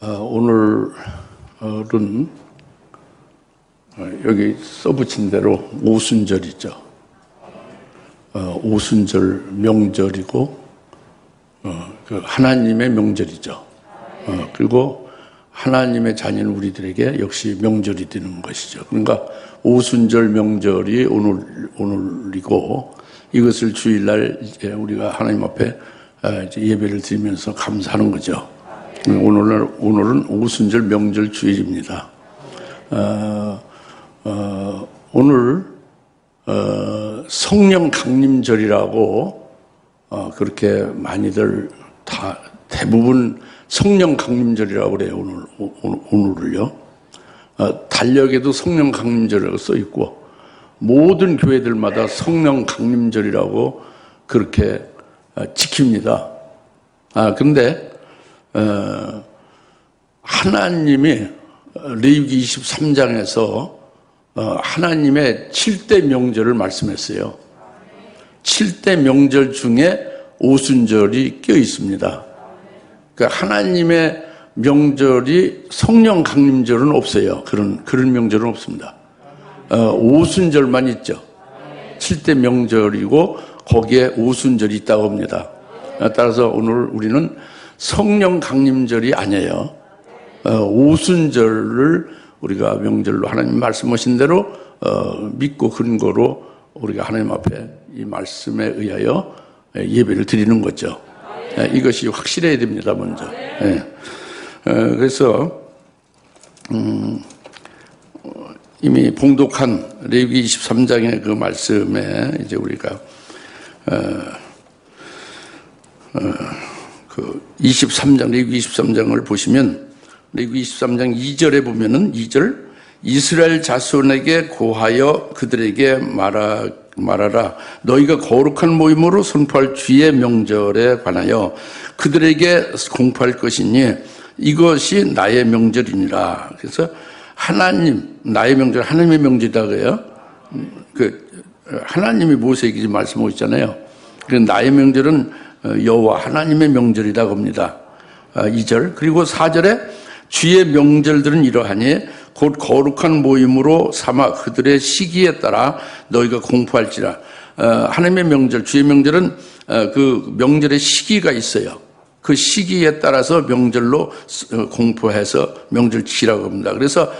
오늘은 여기 써붙인 대로 오순절이죠. 오순절 명절이고 그 하나님의 명절이죠. 그리고 하나님의 자녀인 우리들에게 역시 명절이 되는 것이죠. 그러니까 오순절 명절이 오늘이고 이것을 주일날 우리가 하나님 앞에 예배를 드리면서 감사하는 거죠. 오늘은 오순절 명절 주일입니다. 오늘 성령 강림절이라고 그렇게 많이들 다 대부분 성령 강림절이라고 그래요. 오늘을요. 달력에도 성령 강림절이라고 써 있고 모든 교회들마다 성령 강림절이라고 그렇게 지킵니다. 그런데 하나님이 레위기 23장에서 하나님의 7대 명절을 말씀했어요. 7대 명절 중에 오순절이 껴 있습니다. 그러니까 하나님의 명절이 성령 강림절은 없어요. 그런 명절은 없습니다. 오순절만 있죠. 7대 명절이고 거기에 오순절이 있다고 합니다. 따라서 오늘 우리는 성령 강림절이 아니에요. 오순절을 우리가 명절로 하나님 말씀하신 대로 믿고 근거로 우리가 하나님 앞에 이 말씀에 의하여 예배를 드리는 거죠. 이것이 확실해야 됩니다. 먼저. 그래서 이미 봉독한 레위기 23장의 그 말씀에 이제 우리가 그 23장, 레위기 23장을 보시면 레위기 23장 2절에 보면은 2절 이스라엘 자손에게 고하여 그들에게 말하라 너희가 거룩한 모임으로 선포할 주의 명절에 관하여 그들에게 공포할 것이니 이것이 나의 명절이니라. 그래서 하나님, 나의 명절, 하나님의 명절이다 그래요. 하나님이 모세에게 말씀하고 있잖아요. 그 나의 명절은 여호와 하나님의 명절이라고 합니다. 2절. 그리고 4절에 주의 명절들은 이러하니 곧 거룩한 모임으로 삼아 그들의 시기에 따라 너희가 공포할지라. 하나님의 명절, 주의 명절은 그 명절의 시기가 있어요. 그 시기에 따라서 명절로 공포해서 명절 지키라고 합니다. 그래서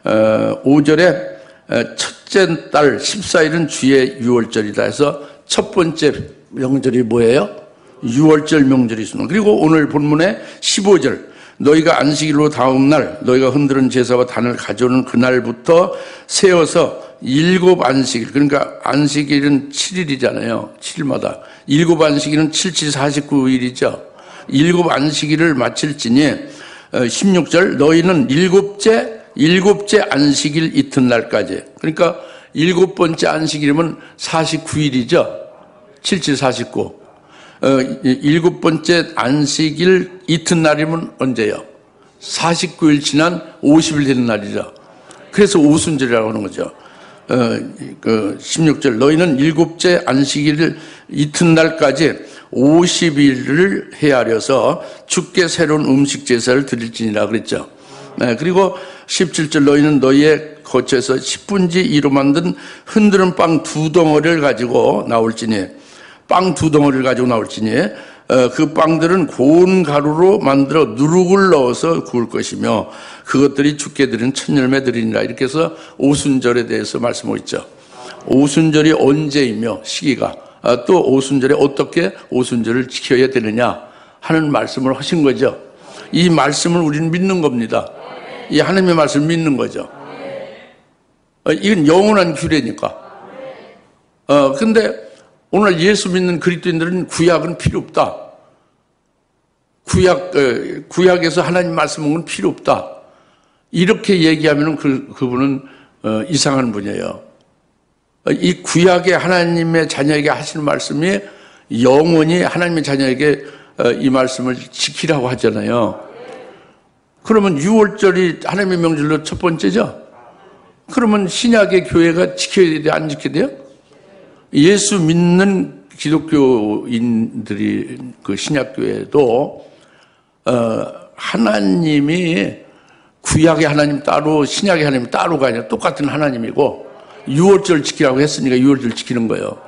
5절에 첫째 달 14일은 주의 유월절이다 해서 첫 번째 명절이 뭐예요? 유월절 명절이 있습니다. 그리고 오늘 본문의 15절 너희가 안식일로 다음 날 너희가 흔드는 제사와 단을 가져오는 그날부터 세어서 7 안식일, 그러니까 안식일은 7일이잖아요. 7일마다 7 안식일은 7치 49일이죠. 7 안식일을 마칠지니 16절 너희는 일곱째 안식일 이튿날까지, 그러니까 7번째 안식일이면 49일이죠. 7치 49. 7번째 안식일 이튿날이면 언제요? 49일 지난 50일 되는 날이죠. 그래서 오순절이라고 하는 거죠. 16절 너희는 7째 안식일 이튿날까지 50일을 헤아려서 주께 새로운 음식 제사를 드릴지니라 그랬죠. 그리고 17절 너희는 너희의 거처에서 10분지 2로 만든 흔드는 빵 2덩어리를 가지고 나올지니 빵 2덩어리를 가지고 나올지니 그 빵들은 고운 가루로 만들어 누룩을 넣어서 구울 것이며 그것들이 주께 드리는 첫 열매 드리니라. 이렇게 해서 오순절에 대해서 말씀하고 있죠. 오순절이 언제이며 시기가 또 오순절에 어떻게 오순절을 지켜야 되느냐 하는 말씀을 하신 거죠. 이 말씀을 우리는 믿는 겁니다. 이 하나님의 말씀을 믿는 거죠. 이건 영원한 규례니까. 근데 오늘 예수 믿는 그리스도인들은 구약은 필요 없다. 구약에서 하나님 말씀은 건 필요 없다. 이렇게 얘기하면 그분은 이상한 분이에요. 이 구약의 하나님의 자녀에게 하시는 말씀이 영원히 하나님의 자녀에게 이 말씀을 지키라고 하잖아요. 그러면 유월절이 하나님의 명절로 첫 번째죠. 그러면 신약의 교회가 지켜야 돼요? 안 지켜야 돼요? 예수 믿는 기독교인들이 그 신약교회도 하나님이 구약의 하나님 따로 신약의 하나님 따로가 아니라 똑같은 하나님이고 유월절 지키라고 했으니까 유월절 지키는 거예요.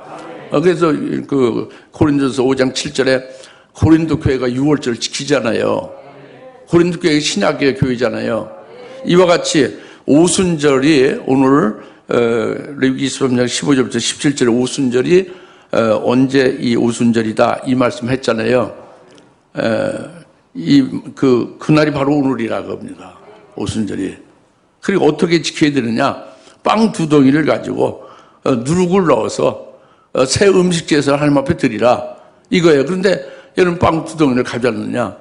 그래서 그 고린도서 5장 7절에 고린도 교회가 유월절 지키잖아요. 고린도 교회가 신약의 교회잖아요. 이와 같이 오순절이 오늘 레위기 23장 15절부터 17절에 오순절이 언제 이 오순절이다 이 말씀했잖아요. 그날이 바로 오늘이라고 합니다. 오순절이. 그리고 어떻게 지켜야 되느냐? 빵 2덩이를 가지고 누룩을 넣어서 새 음식제에서 하나님 앞에 드리라 이거예요. 그런데 여러분 빵 2덩이를 가져왔느냐?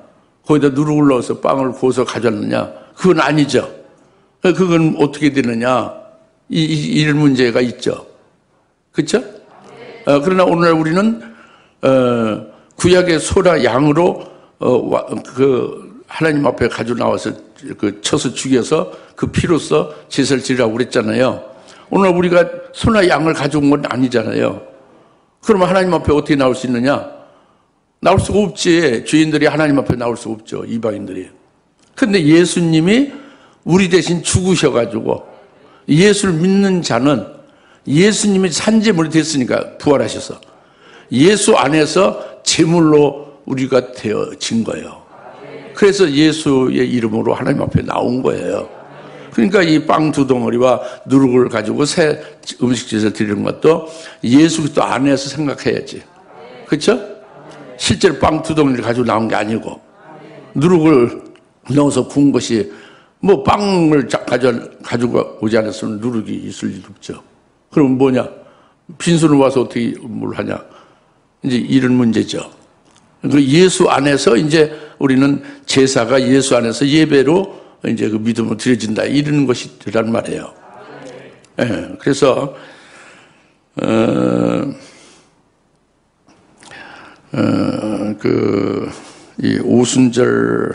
거기다 누룩을 넣어서 빵을 구워서 가져왔느냐? 그건 아니죠. 그건 어떻게 되느냐? 이런 문제가 있죠. 그렇죠? 그러나 오늘날 우리는 구약의 소라 양으로 하나님 앞에 가지고 나와서 쳐서 죽여서 그 피로써 제사를 지으라고 그랬잖아요. 오늘 우리가 소나 양을 가져온 건 아니잖아요. 그러면 하나님 앞에 어떻게 나올 수 있느냐? 나올 수가 없지. 죄인들이 하나님 앞에 나올 수 없죠. 이방인들이. 그런데 예수님이 우리 대신 죽으셔가지고 예수를 믿는 자는 예수님이 산제물이 됐으니까 부활하셔서 예수 안에서 제물로 우리가 되어진 거예요. 그래서 예수의 이름으로 하나님 앞에 나온 거예요. 그러니까 이 빵 2덩어리와 누룩을 가지고 새 음식제에서 드리는 것도 예수 그리스도 안에서 생각해야지. 그렇죠? 실제로 빵 2덩어리를 가지고 나온 게 아니고 누룩을 넣어서 구운 것이 뭐 빵을 가지고 오지 않았으면 누룩이 있을 리 없죠. 그럼 뭐냐? 빈손을 와서 어떻게 뭘 하냐? 이제 이런 문제죠. 예수 안에서 이제 우리는 제사가 예수 안에서 예배로 이제 그 믿음으로 드려진다. 이런 것이란 말이에요. 예, 그래서, 이 오순절을,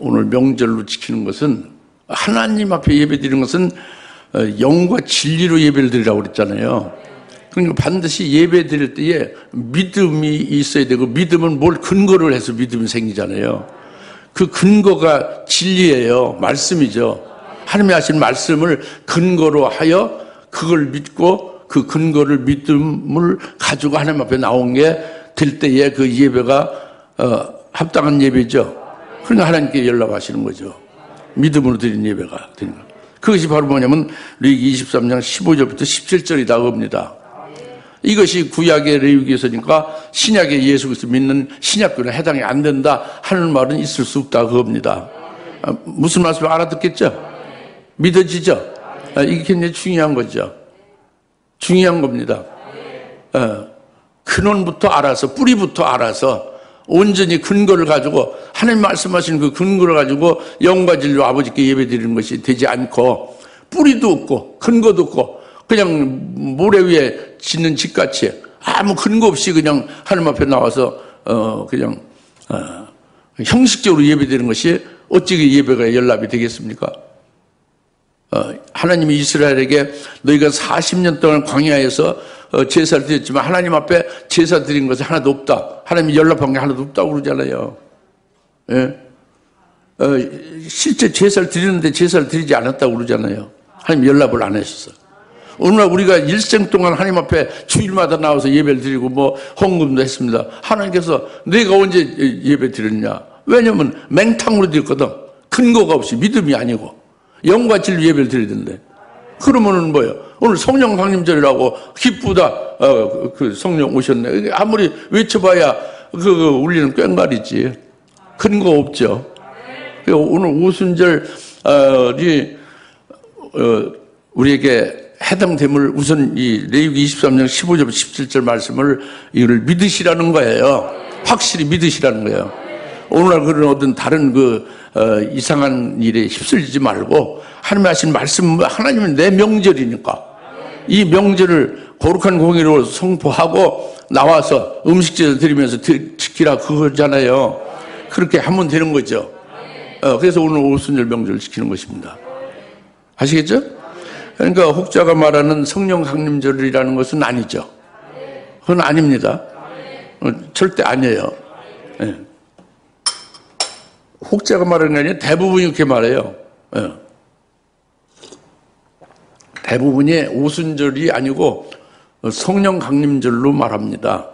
오늘 명절로 지키는 것은 하나님 앞에 예배 드리는 것은 영과 진리로 예배를 드리라고 그랬잖아요. 그러니까 반드시 예배 드릴 때에 믿음이 있어야 되고 믿음은 뭘 근거를 해서 믿음이 생기잖아요. 그 근거가 진리예요. 말씀이죠. 하나님이 하신 말씀을 근거로 하여 그걸 믿고 그 근거를 믿음을 가지고 하나님 앞에 나온 게 될 때에 그 예배가 합당한 예배죠. 그러니까 하나님께 연락하시는 거죠. 믿음으로 드린 예배가 되는 거. 그것이 바로 뭐냐면 레위기 23장 15절부터 17절이다 겁니다. 이것이 구약의 레위기서니까 신약의 예수 그리스도 믿는 신약교는 해당이 안 된다 하는 말은 있을 수 없다 그겁니다. 무슨 말씀을 알아듣겠죠? 믿어지죠? 이게 굉장히 중요한 거죠. 중요한 겁니다. 근원부터 알아서 뿌리부터 알아서 온전히 근거를 가지고 하나님 말씀하신 그 근거를 가지고 영과 진리로 아버지께 예배드리는 것이 되지 않고 뿌리도 없고 근거도 없고 그냥 모래 위에 짓는 집같이 아무 근거 없이 그냥 하나님 앞에 나와서 형식적으로 예배드리는 것이 어찌 예배가 연락이 되겠습니까? 하나님이 이스라엘에게 너희가 40년 동안 광야에서 제사를 드렸지만 하나님 앞에 제사 드린 것이 하나도 없다. 하나님이 연락한 게 하나도 없다고 그러잖아요. 예? 실제 제사를 드리는데 제사를 드리지 않았다고 그러잖아요. 하나님 연락을 안 하셨어. 오늘날 우리가 일생 동안 하나님 앞에 주일마다 나와서 예배를 드리고 뭐 헌금도 했습니다. 하나님께서 내가 언제 예배 드렸냐? 왜냐면 맹탕으로 드렸거든. 근거가 없이 믿음이 아니고 영과 진리 예배를 드려야 되는데 그러면은 뭐예요? 오늘 성령 강림절이라고 기쁘다. 그 성령 오셨네. 아무리 외쳐봐야 울리는 꽹과리지. 근거 없죠. 오늘 오순절이 우리에게 해당됨을 우선 이 레위기 23장 15절 17절 말씀을 이걸 믿으시라는 거예요. 확실히 믿으시라는 거예요. 오늘날 그런 어떤 다른 이상한 일에 휩쓸리지 말고 하나님이 하신 말씀, 하나님은 내 명절이니까 이 명절을 거룩한 공의로 선포하고 나와서 음식제를 드리면서 지키라 그거잖아요. 그렇게 하면 되는 거죠. 그래서 오늘 오순절 명절을 지키는 것입니다. 아시겠죠? 그러니까 혹자가 말하는 성령 강림절이라는 것은 아니죠. 그건 아닙니다. 절대 아니에요. 예. 혹자가 말하는 게 아니라 대부분이 그렇게 말해요. 예. 대부분이 오순절이 아니고 성령 강림절로 말합니다.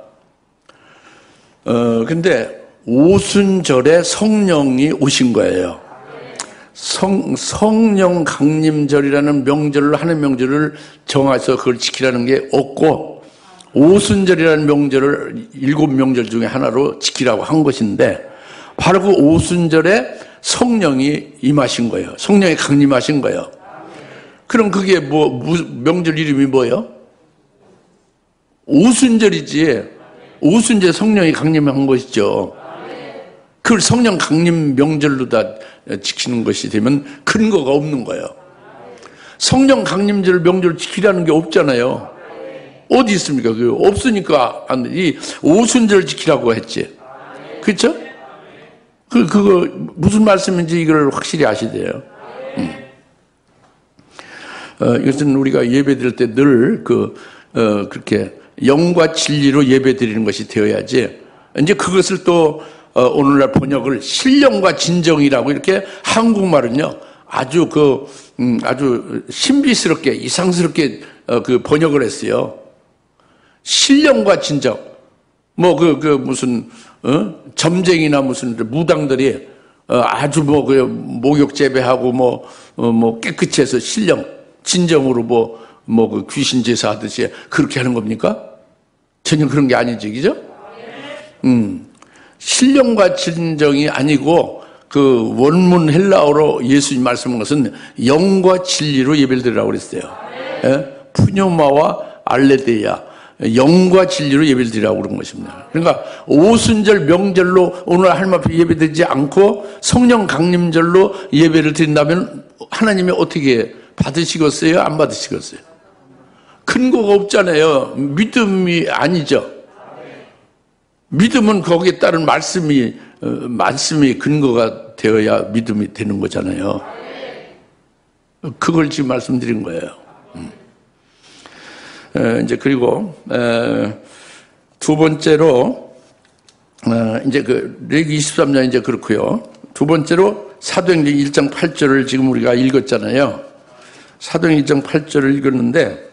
근데 오순절에 성령이 오신 거예요. 성령 강림절이라는 명절로 하는 명절을 정해서 그걸 지키라는 게 없고, 오순절이라는 명절을 7명절 중에 하나로 지키라고 한 것인데, 바로 그 오순절에 성령이 임하신 거예요. 성령이 강림하신 거예요. 그럼 그게 명절 이름이 뭐예요? 오순절이지. 오순절에 성령이 강림한 것이죠. 그걸 성령 강림 명절로 다 지키는 것이 되면 근거가 없는 거예요. 성령 강림절 명절 지키라는 게 없잖아요. 어디 있습니까? 그게 없으니까 이 오순절 지키라고 했지. 그렇죠? 그거 무슨 말씀인지 이걸 확실히 아셔야 돼요. 이것은 우리가 예배 드릴 때 늘 그렇게 영과 진리로 예배 드리는 것이 되어야지. 이제 그것을 또 오늘날 번역을 신령과 진정이라고 이렇게 한국말은요 아주 아주 신비스럽게 이상스럽게 그 번역을 했어요. 신령과 진정. 무슨 점쟁이나 무슨 무당들이 아주 목욕 재배하고 깨끗이 해서 신령 진정으로 그 귀신 제사하듯이 그렇게 하는 겁니까? 전혀 그런 게 아니지, 그죠? 신령과 진정이 아니고 그 원문 헬라어로 예수님 말씀한 것은 영과 진리로 예배를 드리라고 그랬어요. 예? 푸뇨마와 알레데야, 영과 진리로 예배를 드리라고 그런 것입니다. 그러니까 오순절 명절로 오늘 하나님 앞에 예배드리지 않고 성령 강림절로 예배를 드린다면 하나님이 어떻게 받으시겠어요? 안 받으시겠어요? 근거가 없잖아요. 믿음이 아니죠. 믿음은 거기에 따른 말씀이 근거가 되어야 믿음이 되는 거잖아요. 그걸 지금 말씀드린 거예요. 이제 그리고 두 번째로 이제 레위기 23장 이제 그렇고요. 두 번째로 사도행전 1장 8절을 지금 우리가 읽었잖아요. 사도행전 1장 8절을 읽었는데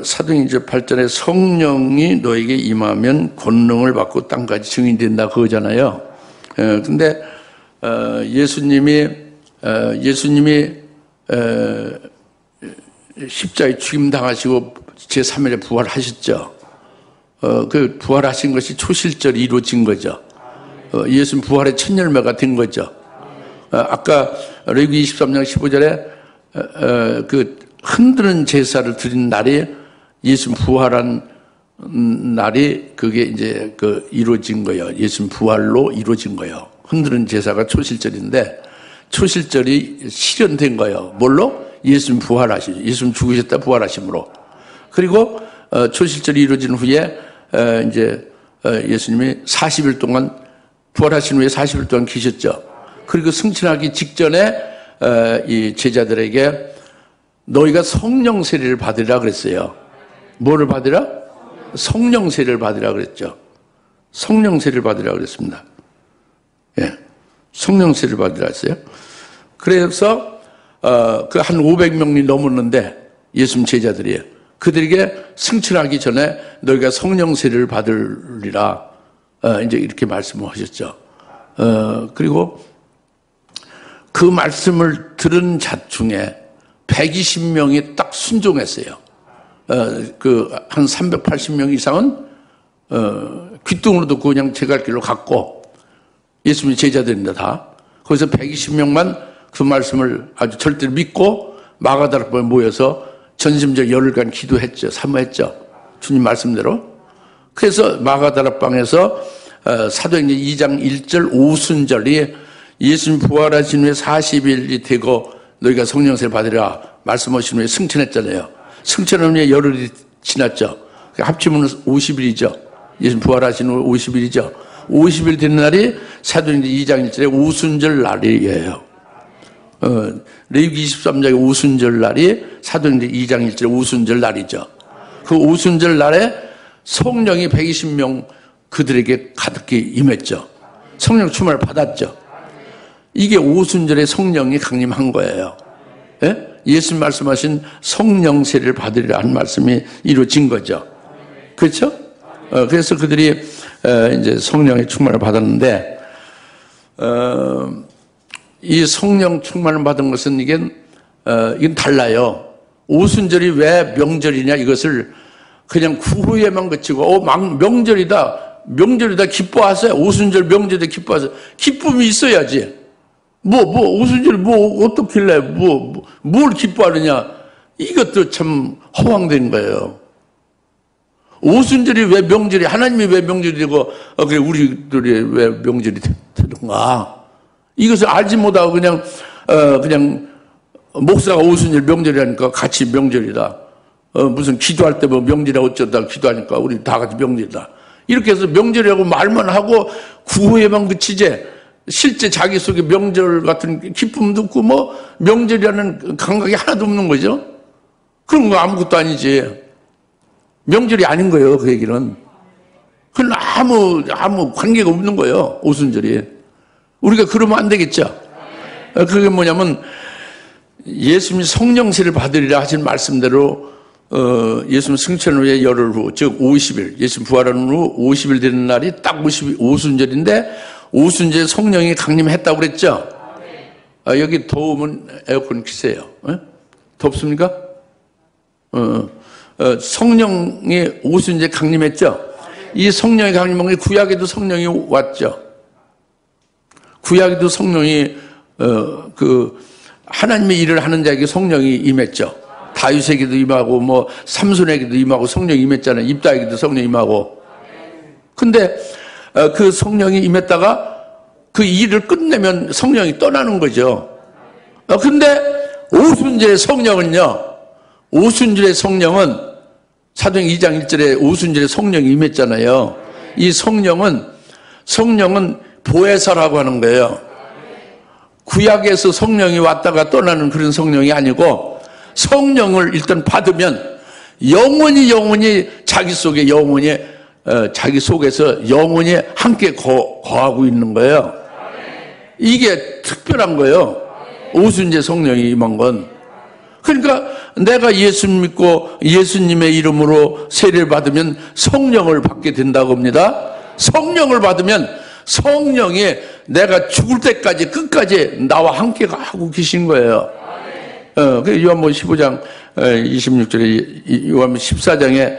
사도행전 8절에 성령이 너에게 임하면 권능을 받고 땅까지 증인된다 그거잖아요. 근데 예수님이 십자가에 죽임 당하시고 제3일에 부활하셨죠. 그 부활하신 것이 초실절이 이루어진 거죠. 예수님 부활의 첫 열매가 된 거죠. 아까 레위기 23장 15절에 그 흔드는 제사를 드린 날이 예수님 부활한 날이 그게 이제 이루어진 거예요. 예수님 부활로 이루어진 거예요. 흔드는 제사가 초실절인데 초실절이 실현된 거예요. 뭘로? 예수님 부활하시죠. 예수님 죽으셨다 부활하심으로. 그리고 초실절이 이루어진 후에 이제 예수님이 40일 동안 부활하신 후에 40일 동안 계셨죠. 그리고 승천하기 직전에 이 제자들에게 너희가 성령 세례를 받으라 그랬어요. 뭐를 받으라? 성령 세례를 받으라 그랬죠. 성령 세례를 받으라 그랬습니다. 예, 성령 세례를 받으라 했어요. 그래서 그 한 500명이 넘었는데 예수님 제자들이에요. 그들에게 승천하기 전에 너희가 성령 세례를 받으리라 이제 이렇게 말씀하셨죠. 그리고 그 말씀을 들은 자 중에 120명이 딱 순종했어요. 한 380명 이상은 귀뚱으로 듣고 그냥 제 갈 길로 갔고 예수님의 제자들입니다 다. 거기서 120명만 그 말씀을 아주 절대로 믿고 마가다락방에 모여서 전심적 열흘간 기도했죠. 사모했죠. 주님 말씀대로. 그래서 마가다락방에서 사도행전 2장 1절 오순절이 예수님 부활하신 후에 40일이 되고 너희가 성령세를 받으라 말씀하신 후에 승천했잖아요. 승천한 후에 열흘이 지났죠. 합치면 50일이죠. 예수님 부활하신 후 50일이죠. 50일 된 날이 사도행전 2장 1절에 오순절 날이에요. 레위기 23장의 오순절 날이 사도행전 2장 1절 오순절 날이죠. 그 오순절 날에 성령이 120명 그들에게 가득히 임했죠. 성령 충만을 받았죠. 이게 오순절에 성령이 강림한 거예요. 예? 예수님 말씀하신 성령 세례를 받으리라 한 말씀이 이루어진 거죠. 그렇죠? 그래서 그들이 이제 성령의 충만을 받았는데, 이 성령 충만을 받은 것은 이건 달라요. 오순절이 왜 명절이냐 이것을 그냥 구호에만 그치고 명절이다 기뻐하세요. 오순절 명절에 기뻐하세요. 기쁨이 있어야지. 오순절이 어떻길래 뭘 기뻐하느냐. 이것도 참 허황된 거예요. 오순절이 왜 명절이, 하나님이 왜 명절이 되고, 그래, 우리들이 왜 명절이 되는가. 이것을 알지 못하고 그냥 목사가 오순절 명절이라니까 같이 명절이다. 무슨 기도할 때 뭐 명절이라 어쩌다 기도하니까 우리 다 같이 명절이다. 이렇게 해서 명절이라고 말만 하고 구호에만 그치지, 실제 자기 속에 명절 같은 기쁨도 없고 명절이라는 감각이 하나도 없는 거죠. 그런 거 아무것도 아니지. 명절이 아닌 거예요, 그 얘기는. 그건 아무 관계가 없는 거예요, 오순절이. 우리가 그러면 안 되겠죠. 그게 뭐냐면, 예수님이 성령세를 받으리라 하신 말씀대로, 예수님 승천 후에 열흘 후, 즉 50일, 예수님 부활한 후 50일 되는 날이 딱 오순절인데, 오순절에 성령이 강림했다고 그랬죠. 여기 더우면 에어컨 켜세요. 덥습니까? 성령이 오순절에 강림했죠. 이 성령이 강림한 게 구약에도 성령이 왔죠. 구약에도 성령이 하나님의 일을 하는 자에게 성령이 임했죠. 다윗에게도 임하고 삼손에게도 임하고 성령이 임했잖아요. 입다에게도 성령이 임하고. 근데 그 성령이 임했다가 그 일을 끝내면 성령이 떠나는 거죠. 근데 오순절의 성령은요. 오순절의 성령은 사도행 2장 1절에 오순절에 성령이 임했잖아요. 이 성령은 보혜사라고 하는 거예요. 구약에서 성령이 왔다가 떠나는 그런 성령이 아니고, 성령을 일단 받으면 영원히 자기 속에서 영원히 함께 거하고 있는 거예요. 이게 특별한 거예요. 오순절 성령이 임한 건. 그러니까 내가 예수 믿고 예수님의 이름으로 세례를 받으면 성령을 받게 된다고 합니다. 성령을 받으면 성령이 내가 죽을 때까지 끝까지 나와 함께 하고 계신 거예요. 그 요한복음 15장 26절에, 요한복음 14장에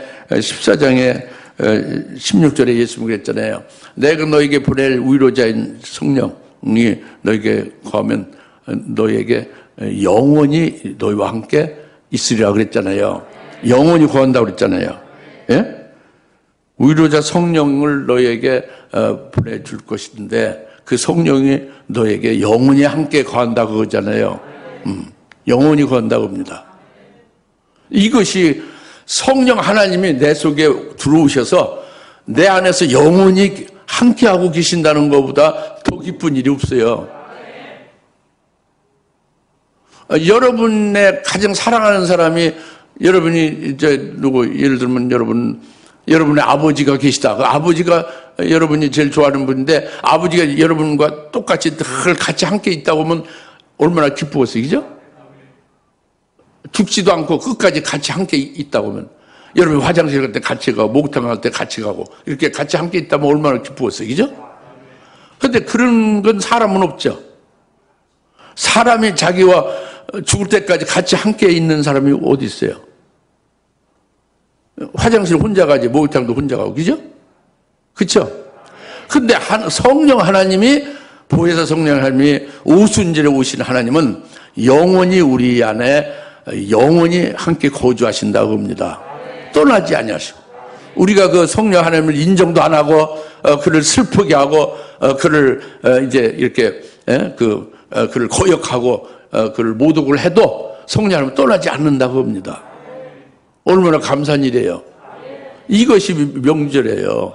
16절에 예수님이 그랬잖아요. 내가 너에게 보낼 위로자인 성령이 너에게 거하면 너에게 영원히 너희와 함께 있으리라 그랬잖아요. 영원히 거한다고 그랬잖아요. 예? 위로자 성령을 너에게 보내줄 것인데 그 성령이 너에게 영원히 함께 거한다고 그러잖아요. 영원히 거한다고 합니다. 이것이 성령 하나님이 내 속에 들어오셔서 내 안에서 영원히 함께하고 계신다는 것보다 더 기쁜 일이 없어요. 여러분의 가장 사랑하는 사람이, 여러분이 이제 예를 들면 여러분의 아버지가 계시다. 그 아버지가 여러분이 제일 좋아하는 분인데 아버지가 여러분과 똑같이 늘 같이 함께 있다고 하면 얼마나 기쁘겠어요, 그죠? 죽지도 않고 끝까지 같이 함께 있다고 하면, 여러분이 화장실 갈 때 같이 가고 목욕탕 갈 때 같이 가고 이렇게 같이 함께 있다면 얼마나 기쁘겠어요, 그죠? 근데 그런 건 사람은 없죠. 사람이 자기와 죽을 때까지 같이 함께 있는 사람이 어디 있어요? 화장실 혼자 가지, 목욕탕도 혼자 가고, 그죠? 그쵸? 근데 성령 하나님이, 보혜사 성령 하나님이 오순절에 오신 하나님은 영원히 우리 안에 영원히 함께 거주하신다고 합니다. 떠나지 아니하시고. 우리가 그 성령 하나님을 인정도 안 하고, 그를 슬프게 하고, 그를 이제 이렇게, 그를 거역하고, 그를 모독을 해도 성령 하나님은 떠나지 않는다고 합니다. 얼마나 감사한 일이에요. 이것이 명절이에요.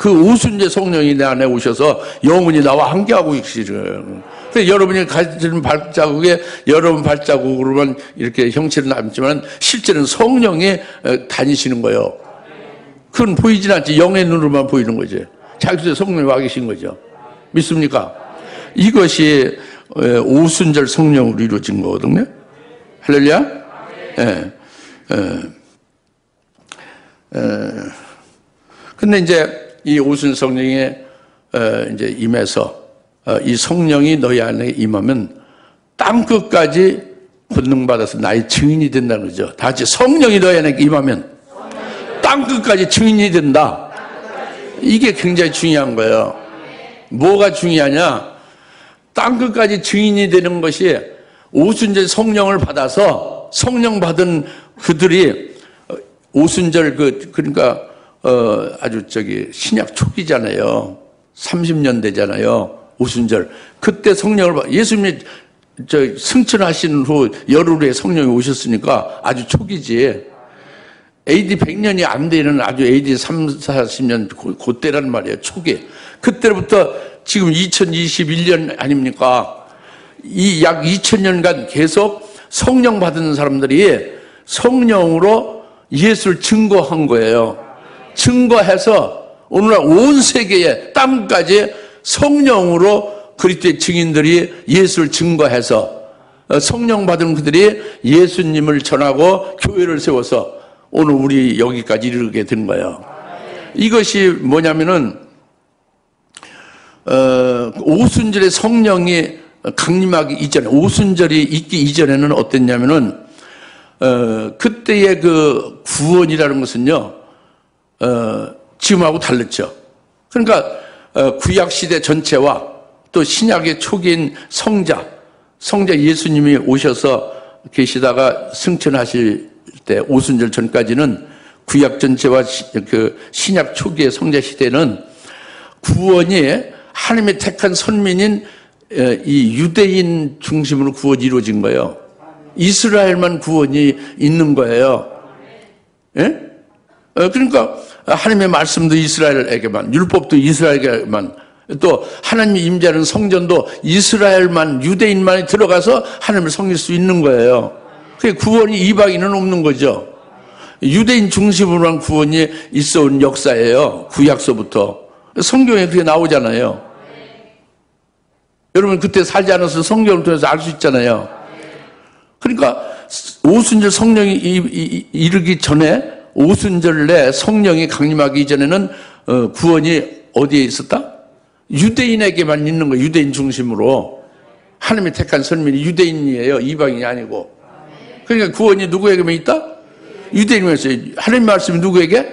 그 오순절 성령이 내 안에 오셔서 영원히 나와 함께하고 계시는. 그래서 여러분이 가지는 발자국에 여러분 발자국으로만 이렇게 형체는 남지만 실제는 성령이 다니시는 거예요. 그건 보이진 않지. 영의 눈으로만 보이는 거지. 자기 속에 성령이 와 계신 거죠. 믿습니까? 이것이 오순절 성령으로 이루어진 거거든요. 할렐루야? 근데 이제 이 오순절 성령이 이제 임해서 이 성령이 너희 안에 임하면 땅 끝까지 권능받아서 나의 증인이 된다는 거죠. 다 같이 성령이 너희 안에 임하면 땅 끝까지 증인이 된다. 이게 굉장히 중요한 거예요. 뭐가 중요하냐? 땅 끝까지 증인이 되는 것이 오순절 성령을 받아서 성령 받은 그들이 오순절 그러니까 아주 신약 초기잖아요. 30년 되잖아요. 오순절. 그때 성령을 예수님이 승천하신 후 열흘 후에 성령이 오셨으니까 아주 초기지. AD 100년이 안 되는 아주 AD 3, 40년 그때란 말이에요. 초기. 그때부터 지금 2021년 아닙니까? 이 약 2000년간 계속 성령 받은 사람들이 성령으로 예수를 증거한 거예요. 증거해서 오늘날 온 세계의 땅까지 성령으로 그리스도의 증인들이 예수를 증거해서 성령 받은 그들이 예수님을 전하고 교회를 세워서 오늘 우리 여기까지 이르게 된 거예요. 이것이 뭐냐면은 오순절에 성령이 강림하기 이전에, 오순절이 있기 이전에는 어땠냐면은 그때의 그 구원이라는 것은요 지금하고 달랐죠. 그러니까 구약 시대 전체와 또 신약의 초기인 성자 예수님이 오셔서 계시다가 승천하실 때 오순절 전까지는 구약 전체와 그 신약 초기의 성자 시대는 구원이 하나님의 택한 선민인 이 유대인 중심으로 구원이 이루어진 거예요. 이스라엘만 구원이 있는 거예요. 예? 그러니까 하나님의 말씀도 이스라엘에게만, 율법도 이스라엘에게만, 또 하나님이 임재하는 성전도 이스라엘만, 유대인만이 들어가서 하나님을 섬길 수 있는 거예요. 그 구원이 이방인은 없는 거죠. 유대인 중심으로만 구원이 있어온 역사예요. 구약서부터. 성경에 그게 나오잖아요. 여러분 그때 살지 않아서 성경을 통해서 알 수 있잖아요. 그러니까 오순절 성령이 이르기 전에, 오순절에 성령이 강림하기 이전에는 구원이 어디에 있었다? 유대인에게만 있는 거예요. 유대인 중심으로. 하나님이 택한 선민이 유대인이에요. 이방인이 아니고. 그러니까 구원이 누구에게만 있다? 유대인에게 있어요. 하나님 말씀이 누구에게?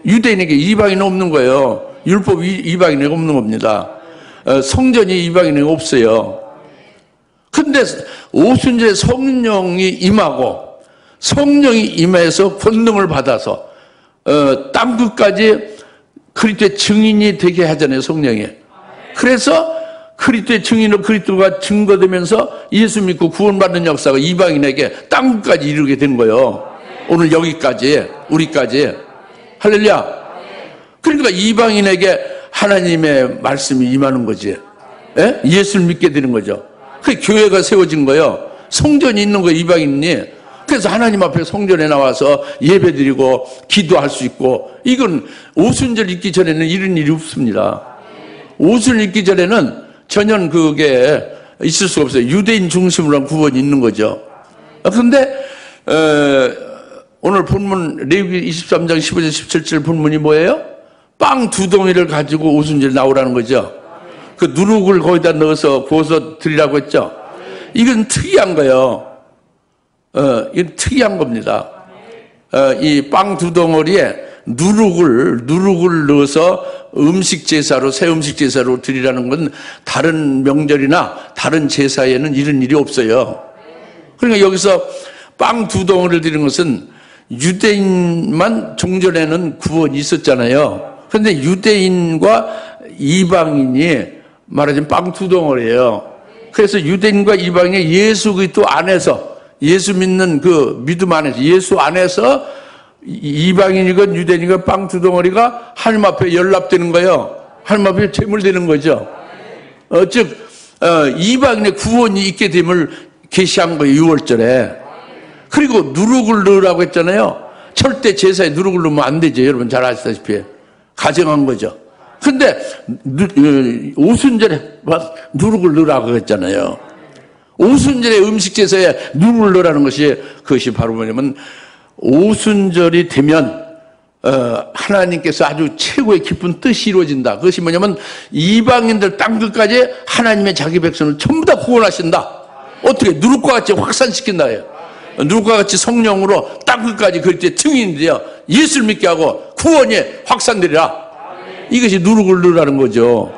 유대인에게. 이방인은 없는 거예요. 율법이 이방인에게 없는 겁니다. 성전이 이방인에게 없어요. 근데 오순절에 성령이 임하고, 성령이 임해서 권능을 받아서 땅 끝까지 그리스도의 증인이 되게 하잖아요. 성령이. 그래서 그리스도의 증인으로 그리스도가 증거되면서 예수 믿고 구원받는 역사가 이방인에게 땅 끝까지 이르게 된 거예요. 오늘 여기까지, 우리까지. 할렐루야. 그러니까 이방인에게 하나님의 말씀이 임하는 거지. 예? 예수를 믿게 되는 거죠. 그 교회가 세워진 거예요. 성전이 있는 거예요. 이방인이. 그래서 하나님 앞에 성전에 나와서 예배드리고 기도할 수 있고, 이건 오순절 있기 전에는 이런 일이 없습니다. 오순절 있기 전에는 전혀 그게 있을 수가 없어요. 유대인 중심으로 한 구원이 있는 거죠. 그런데 오늘 본문 레위기 23장 15절 17절 본문이 뭐예요? 빵 2덩이를 가지고 오순절 나오라는 거죠. 그 누룩을 거기다 넣어서 구워서 드리라고 했죠. 이건 특이한 거예요. 이건 특이한 겁니다. 이 빵 2덩어리에 누룩을 넣어서 음식 제사로, 새 음식 제사로 드리라는 건 다른 명절이나 다른 제사에는 이런 일이 없어요. 그러니까 여기서 빵 2덩어리를 드리는 것은 유대인만 종전에는 구원이 있었잖아요. 그런데 유대인과 이방인이 말하자면 빵 2덩어리예요. 그래서 유대인과 이방인이 예수 그리스도 안에서, 예수 믿는 그 믿음 안에서, 예수 안에서 이방인이건 유대인이건 빵 두 덩어리가 하나님 앞에 연락되는 거예요. 하나님 앞에 제물되는 거죠. 즉 이방인의 구원이 있게 됨을 계시한 거예요. 6월절에. 그리고 누룩을 넣으라고 했잖아요. 절대 제사에 누룩을 넣으면 안 되죠. 여러분 잘 아시다시피. 가정한 거죠. 근데 오순절에 누룩을 넣으라고 했잖아요. 오순절에 음식 제사에 누룩을 넣으라는 그것이 바로 뭐냐면 오순절이 되면 하나님께서 아주 최고의 깊은 뜻이 이루어진다. 그것이 뭐냐면 이방인들 땅끝까지 하나님의 자기 백성을 전부 다 구원하신다. 어떻게 누룩과 같이 확산시킨다예요. 누룩과 같이 성령으로 땅끝까지 그때 증인이 되어 예수를 믿게 하고 구원이 확산되리라. 이것이 누룩을 넣으라는 거죠.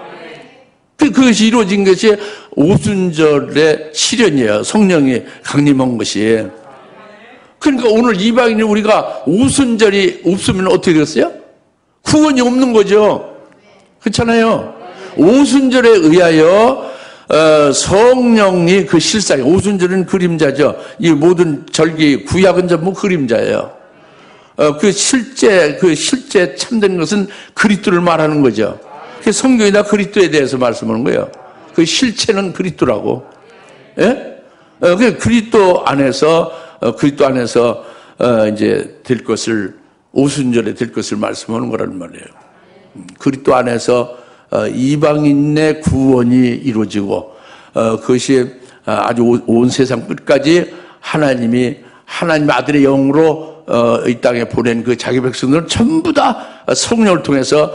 그것이 이루어진 것이 오순절의 실현이에요. 성령이 강림한 것이. 그러니까 오늘 이방인이 우리가 오순절이 없으면 어떻게 되겠어요? 구원이 없는 거죠. 그렇잖아요. 오순절에 의하여 성령이 그 실상이, 오순절은 그림자죠. 이 모든 절기 구약은 전부 그림자예요. 그 실제 참된 것은 그리스도를 말하는 거죠. 성경이 다 그리스도에 대해서 말씀하는 거예요. 그 실체는 그리스도라고. 예? 그 그리스도 안에서 이제 될 것을, 오순절에 될 것을 말씀하는 거란 말이에요. 그리스도 안에서 이방인의 구원이 이루어지고 그것이 아주 온 세상 끝까지 하나님의 아들의 영으로 이 땅에 보낸 그 자기 백성들은 전부 다 성령을 통해서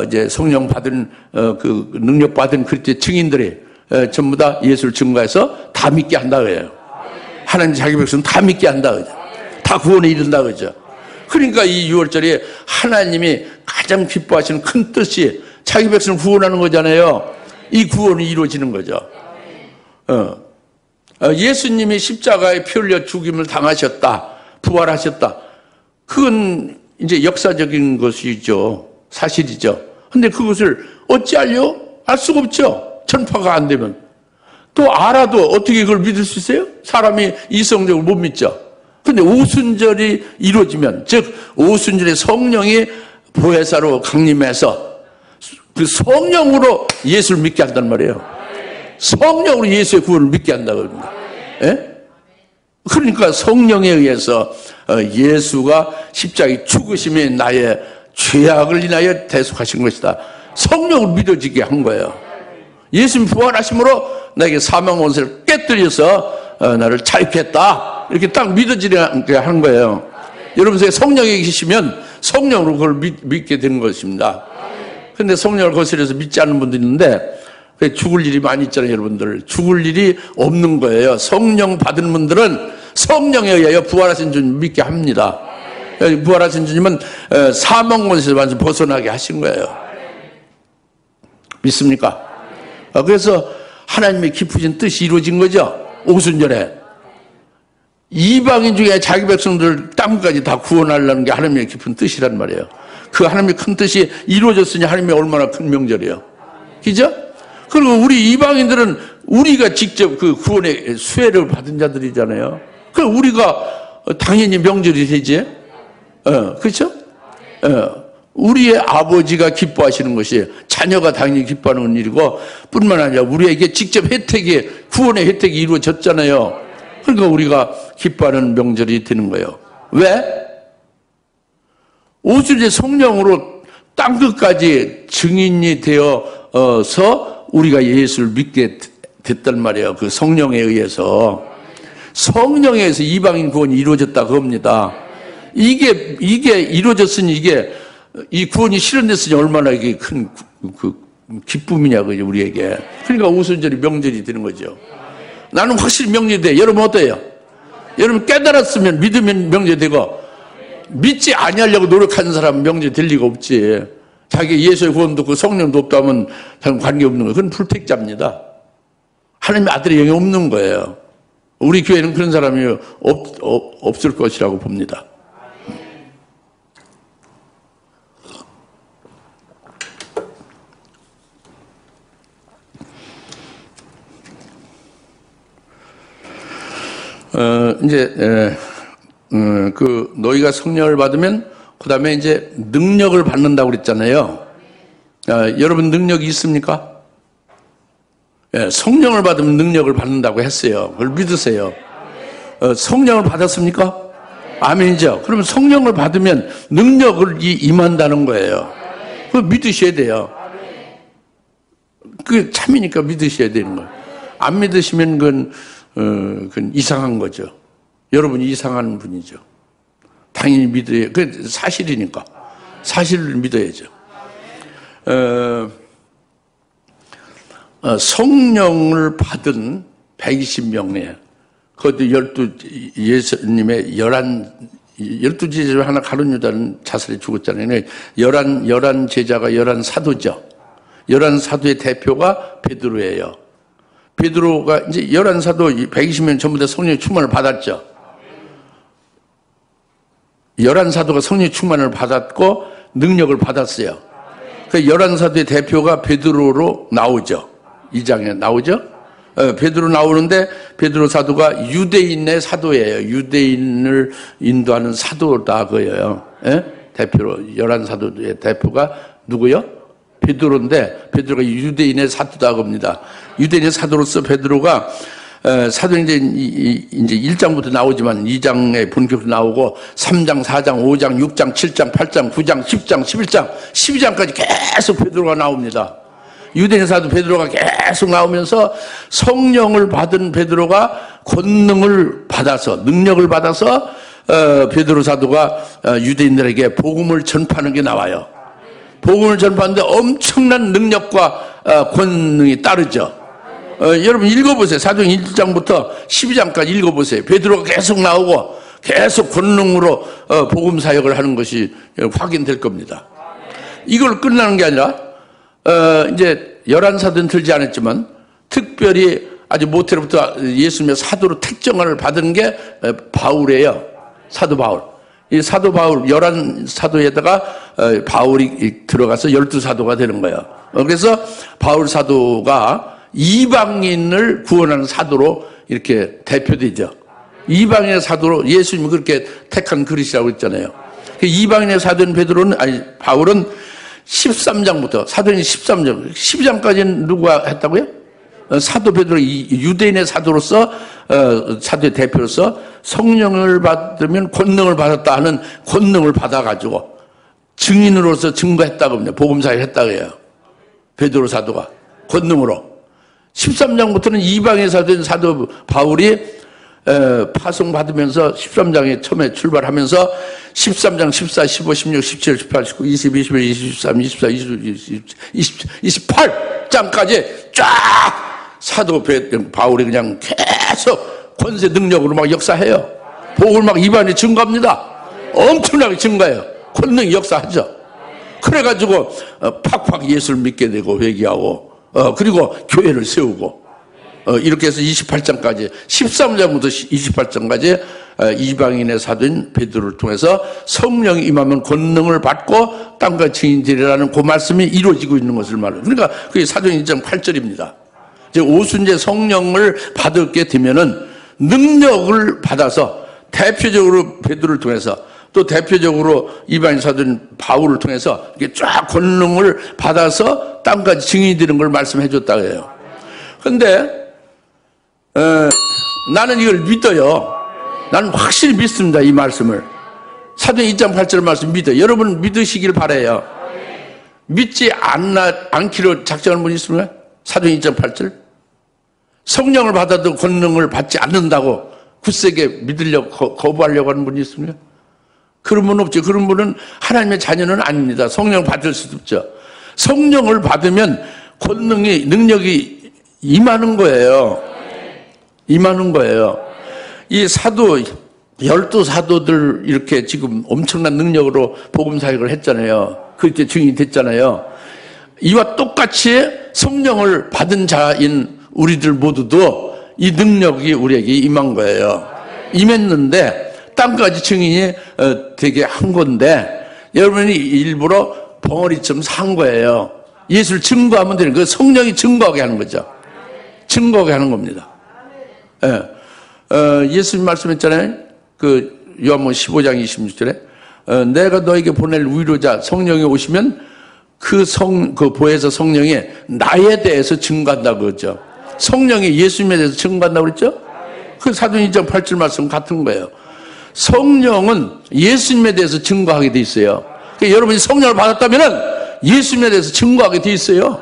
이제 성령 받은 그 능력 받은 그리스도의 증인들이 전부 다 예수를 증거해서 다 믿게 한다 그래요. 하나님 자기 백성은 다 믿게 한다 그죠. 다 구원에 이른다 그죠. 그러니까 이 6월절에 하나님이 가장 기뻐하시는 큰 뜻이 자기 백성을 구원하는 거잖아요. 이 구원이 이루어지는 거죠. 예수님이 십자가에 피 흘려 죽임을 당하셨다. 부활하셨다. 그건 이제 역사적인 것이죠. 사실이죠. 근데 그것을 어찌하려? 알 수가 없죠. 전파가 안 되면. 또 알아도 어떻게 그걸 믿을 수 있어요? 사람이 이성적으로 못 믿죠. 근데 오순절이 이루어지면, 즉 오순절에 성령이 보혜사로 강림해서 그 성령으로 예수를 믿게 한단 말이에요. 성령으로 예수의 구원을 믿게 한다고 합니다. 예? 그러니까 성령에 의해서 예수가 십자가에 죽으심이 나의 죄악을 인하여 대속하신 것이다. 성령을 믿어지게 한 거예요. 예수님 부활하심으로 나에게 사망 원수를 깨뜨려서 나를 자유했다. 이렇게 딱 믿어지게 하는 거예요. 여러분 속에 성령이 계시면 성령으로 그걸 믿게 되는 것입니다. 근데 성령을 거스려서 믿지 않는 분도 있는데 죽을 일이 많이 있잖아요, 여러분들. 죽을 일이 없는 거예요. 성령 받은 분들은 성령에 의하여 부활하신 주님 믿게 합니다. 부활하신 주님은 사망 권세에서 완전 벗어나게 하신 거예요. 믿습니까? 그래서 하나님의 깊으신 뜻이 이루어진 거죠. 오순절에. 이방인 중에 자기 백성들 땅까지 다 구원하려는 게 하나님의 깊은 뜻이란 말이에요. 그 하나님의 큰 뜻이 이루어졌으니 하나님이 얼마나 큰 명절이에요. 그죠? 그리고 우리 이방인들은 우리가 직접 그 구원의 수혜를 받은 자들이잖아요. 그럼 우리가 당연히 명절이 되지. 그렇죠? 우리의 아버지가 기뻐하시는 것이 자녀가 당연히 기뻐하는 일이고 뿐만 아니라 우리에게 직접 혜택이, 구원의 혜택이 이루어졌잖아요. 그러니까 우리가 기뻐하는 명절이 되는 거예요. 왜? 오순절 성령으로 땅끝까지 증인이 되어서 우리가 예수를 믿게 됐단 말이에요. 그 성령에 의해서. 성령에 의해서 이방인 구원이 이루어졌다 그겁니다. 이게 이루어졌으니 이 구원이 실현됐으니 얼마나 이게 큰 기쁨이냐, 그죠, 우리에게. 그러니까 오순절이 명절이 되는 거죠. 나는 확실히 명절이 돼. 여러분 어때요? 여러분 깨달았으면 믿으면 명절이 되고, 믿지 아니하려고 노력하는 사람은 명절이 될 리가 없지. 자기 예수의 구원도 없고 성령도 없다면 관계없는 거예요. 그건 불택자입니다. 하나님의 아들의 영이 없는 거예요. 우리 교회는 그런 사람이 없을 것이라고 봅니다. 이제 너희가 성령을 받으면 그 다음에 이제 능력을 받는다고 그랬잖아요. 여러분 능력이 있습니까? 예, 성령을 받으면 능력을 받는다고 했어요. 그걸 믿으세요. 성령을 받았습니까? 아멘이죠. 그러면 성령을 받으면 능력을 임한다는 거예요. 그걸 믿으셔야 돼요. 그게 참이니까 믿으셔야 되는 거예요. 안 믿으시면 그건 이상한 거죠. 여러분이 이상한 분이죠. 당연히 믿어야, 그게 사실이니까. 사실을 믿어야죠. 성령을 받은 120명이에요. 그것도 예수님의 12제자 중 하나 가룟 유다는 자살해 죽었잖아요. 11 제자가 11 사도죠. 11 사도의 대표가 베드로예요. 베드로가 이제 11 사도 120명 전부 다 성령의 충만을 받았죠. 11 사도가 성령의 충만을 받았고 능력을 받았어요. 그 11 사도의 대표가 베드로로 나오죠. 2장에 나오죠. 베드로 나오는데 베드로 사도가 유대인의 사도예요. 유대인을 인도하는 사도다 그예요. 대표로 11 사도의 대표가 누구요? 베드로인데 베드로가 유대인의 사도다 겁니다. 유대인의 사도로서 베드로가 사도행전 이제 1장부터 나오지만 2장에 본격적으로 나오고 3장, 4장, 5장, 6장, 7장, 8장, 9장, 10장, 11장, 12장까지 계속 베드로가 나옵니다. 유대인 사도 베드로가 계속 나오면서 성령을 받은 베드로가 권능을 받아서 능력을 받아서 베드로 사도가 유대인들에게 복음을 전파하는 게 나와요. 복음을 전파하는데 엄청난 능력과 권능이 따르죠. 여러분 읽어보세요. 사도행 1장부터 12장까지 읽어보세요. 베드로가 계속 나오고 계속 권능으로 복음 사역을 하는 것이 확인될 겁니다. 이걸 끝나는 게 아니라 이제 11사도는 들지 않았지만 특별히 아주 모태로부터 예수님의 사도로 택정을 받은 게 바울이에요. 사도 바울. 이 사도 바울 11사도에다가 바울이 들어가서 12사도가 되는 거예요. 그래서 바울 사도가 이방인을 구원하는 사도로 이렇게 대표되죠. 이방인의 사도로 예수님이 그렇게 택한 그릇이라고 했잖아요. 이방인의 사도인 바울은 13장부터 사도행전 13장, 12장까지는 누가 했다고요? 사도 베드로 유대인의 사도로서 사도의 대표로서 성령을 받으면 권능을 받았다 하는 권능을 받아가지고 증인으로서 증거했다고 합니다. 복음사를 했다고 해요. 베드로 사도가 권능으로. 13장부터는 이방의 사도인 사도 바울이 파송받으면서 13장에 처음에 출발하면서 13장, 14, 15, 16, 17, 18, 19, 20, 21, 23, 24, 28장까지 쫙 사도 바울이 그냥 계속 권세 능력으로 막 역사해요. 복을 막 이방인이 증거합니다. 엄청나게 증거해요. 권능이 역사하죠. 그래가지고 팍팍 예수를 믿게 되고 회개하고 그리고 교회를 세우고 이렇게 해서 28장까지 13장부터 28장까지 이방인의 사도인 베드로를 통해서 성령이 임하면 권능을 받고 땅과 증인되리라는 그 말씀이 이루어지고 있는 것을 말해요. 그러니까 그게 사도행 1장 8절입니다. 이제 오순절 성령을 받게 되면은 능력을 받아서 대표적으로 베드로를 통해서 또 대표적으로 이방인 사도인 바울을 통해서 이렇게 쫙 권능을 받아서 땅까지 증인이 되는 걸 말씀해 줬다고 해요. 그런데 나는 이걸 믿어요. 나는 확실히 믿습니다. 이 말씀을. 사도행 2장 8절 말씀 믿어요. 여러분 믿으시길 바라요. 믿지 않기로 작정한 분이 있습니까? 사도행 2장 8절. 성령을 받아도 권능을 받지 않는다고 굳세게 믿으려고 거부하려고 하는 분이 있습니까? 그런 분은 없죠. 그런 분은 하나님의 자녀는 아닙니다. 성령을 받을 수도 없죠. 성령을 받으면 권능이 능력이 임하는 거예요. 임하는 거예요. 이 사도 12사도들 이렇게 지금 엄청난 능력으로 복음 사역을 했잖아요. 그때 증인이 됐잖아요. 이와 똑같이 성령을 받은 자인 우리들 모두도 이 능력이 우리에게 임한 거예요. 임했는데 땅까지 증인이 되게 한 건데 여러분이 일부러 벙어리처럼 산 거예요. 예수를 증거하면 되는 그 성령이 증거하게 하는 거죠. 증거하게 하는 겁니다. 예. 예수님 말씀했잖아요. 그 요한복음 15장 26절에 내가 너에게 보낼 위로자 성령이 오시면 그 보혜사 성령이 나에 대해서 증거한다고 그러죠. 성령이 예수님에 대해서 증거한다고 그랬죠? 그 사도행 2장 8절 말씀 같은 거예요. 성령은 예수님에 대해서 증거하게 돼 있어요. 그러니까 여러분이 성령을 받았다면 예수님에 대해서 증거하게 돼 있어요.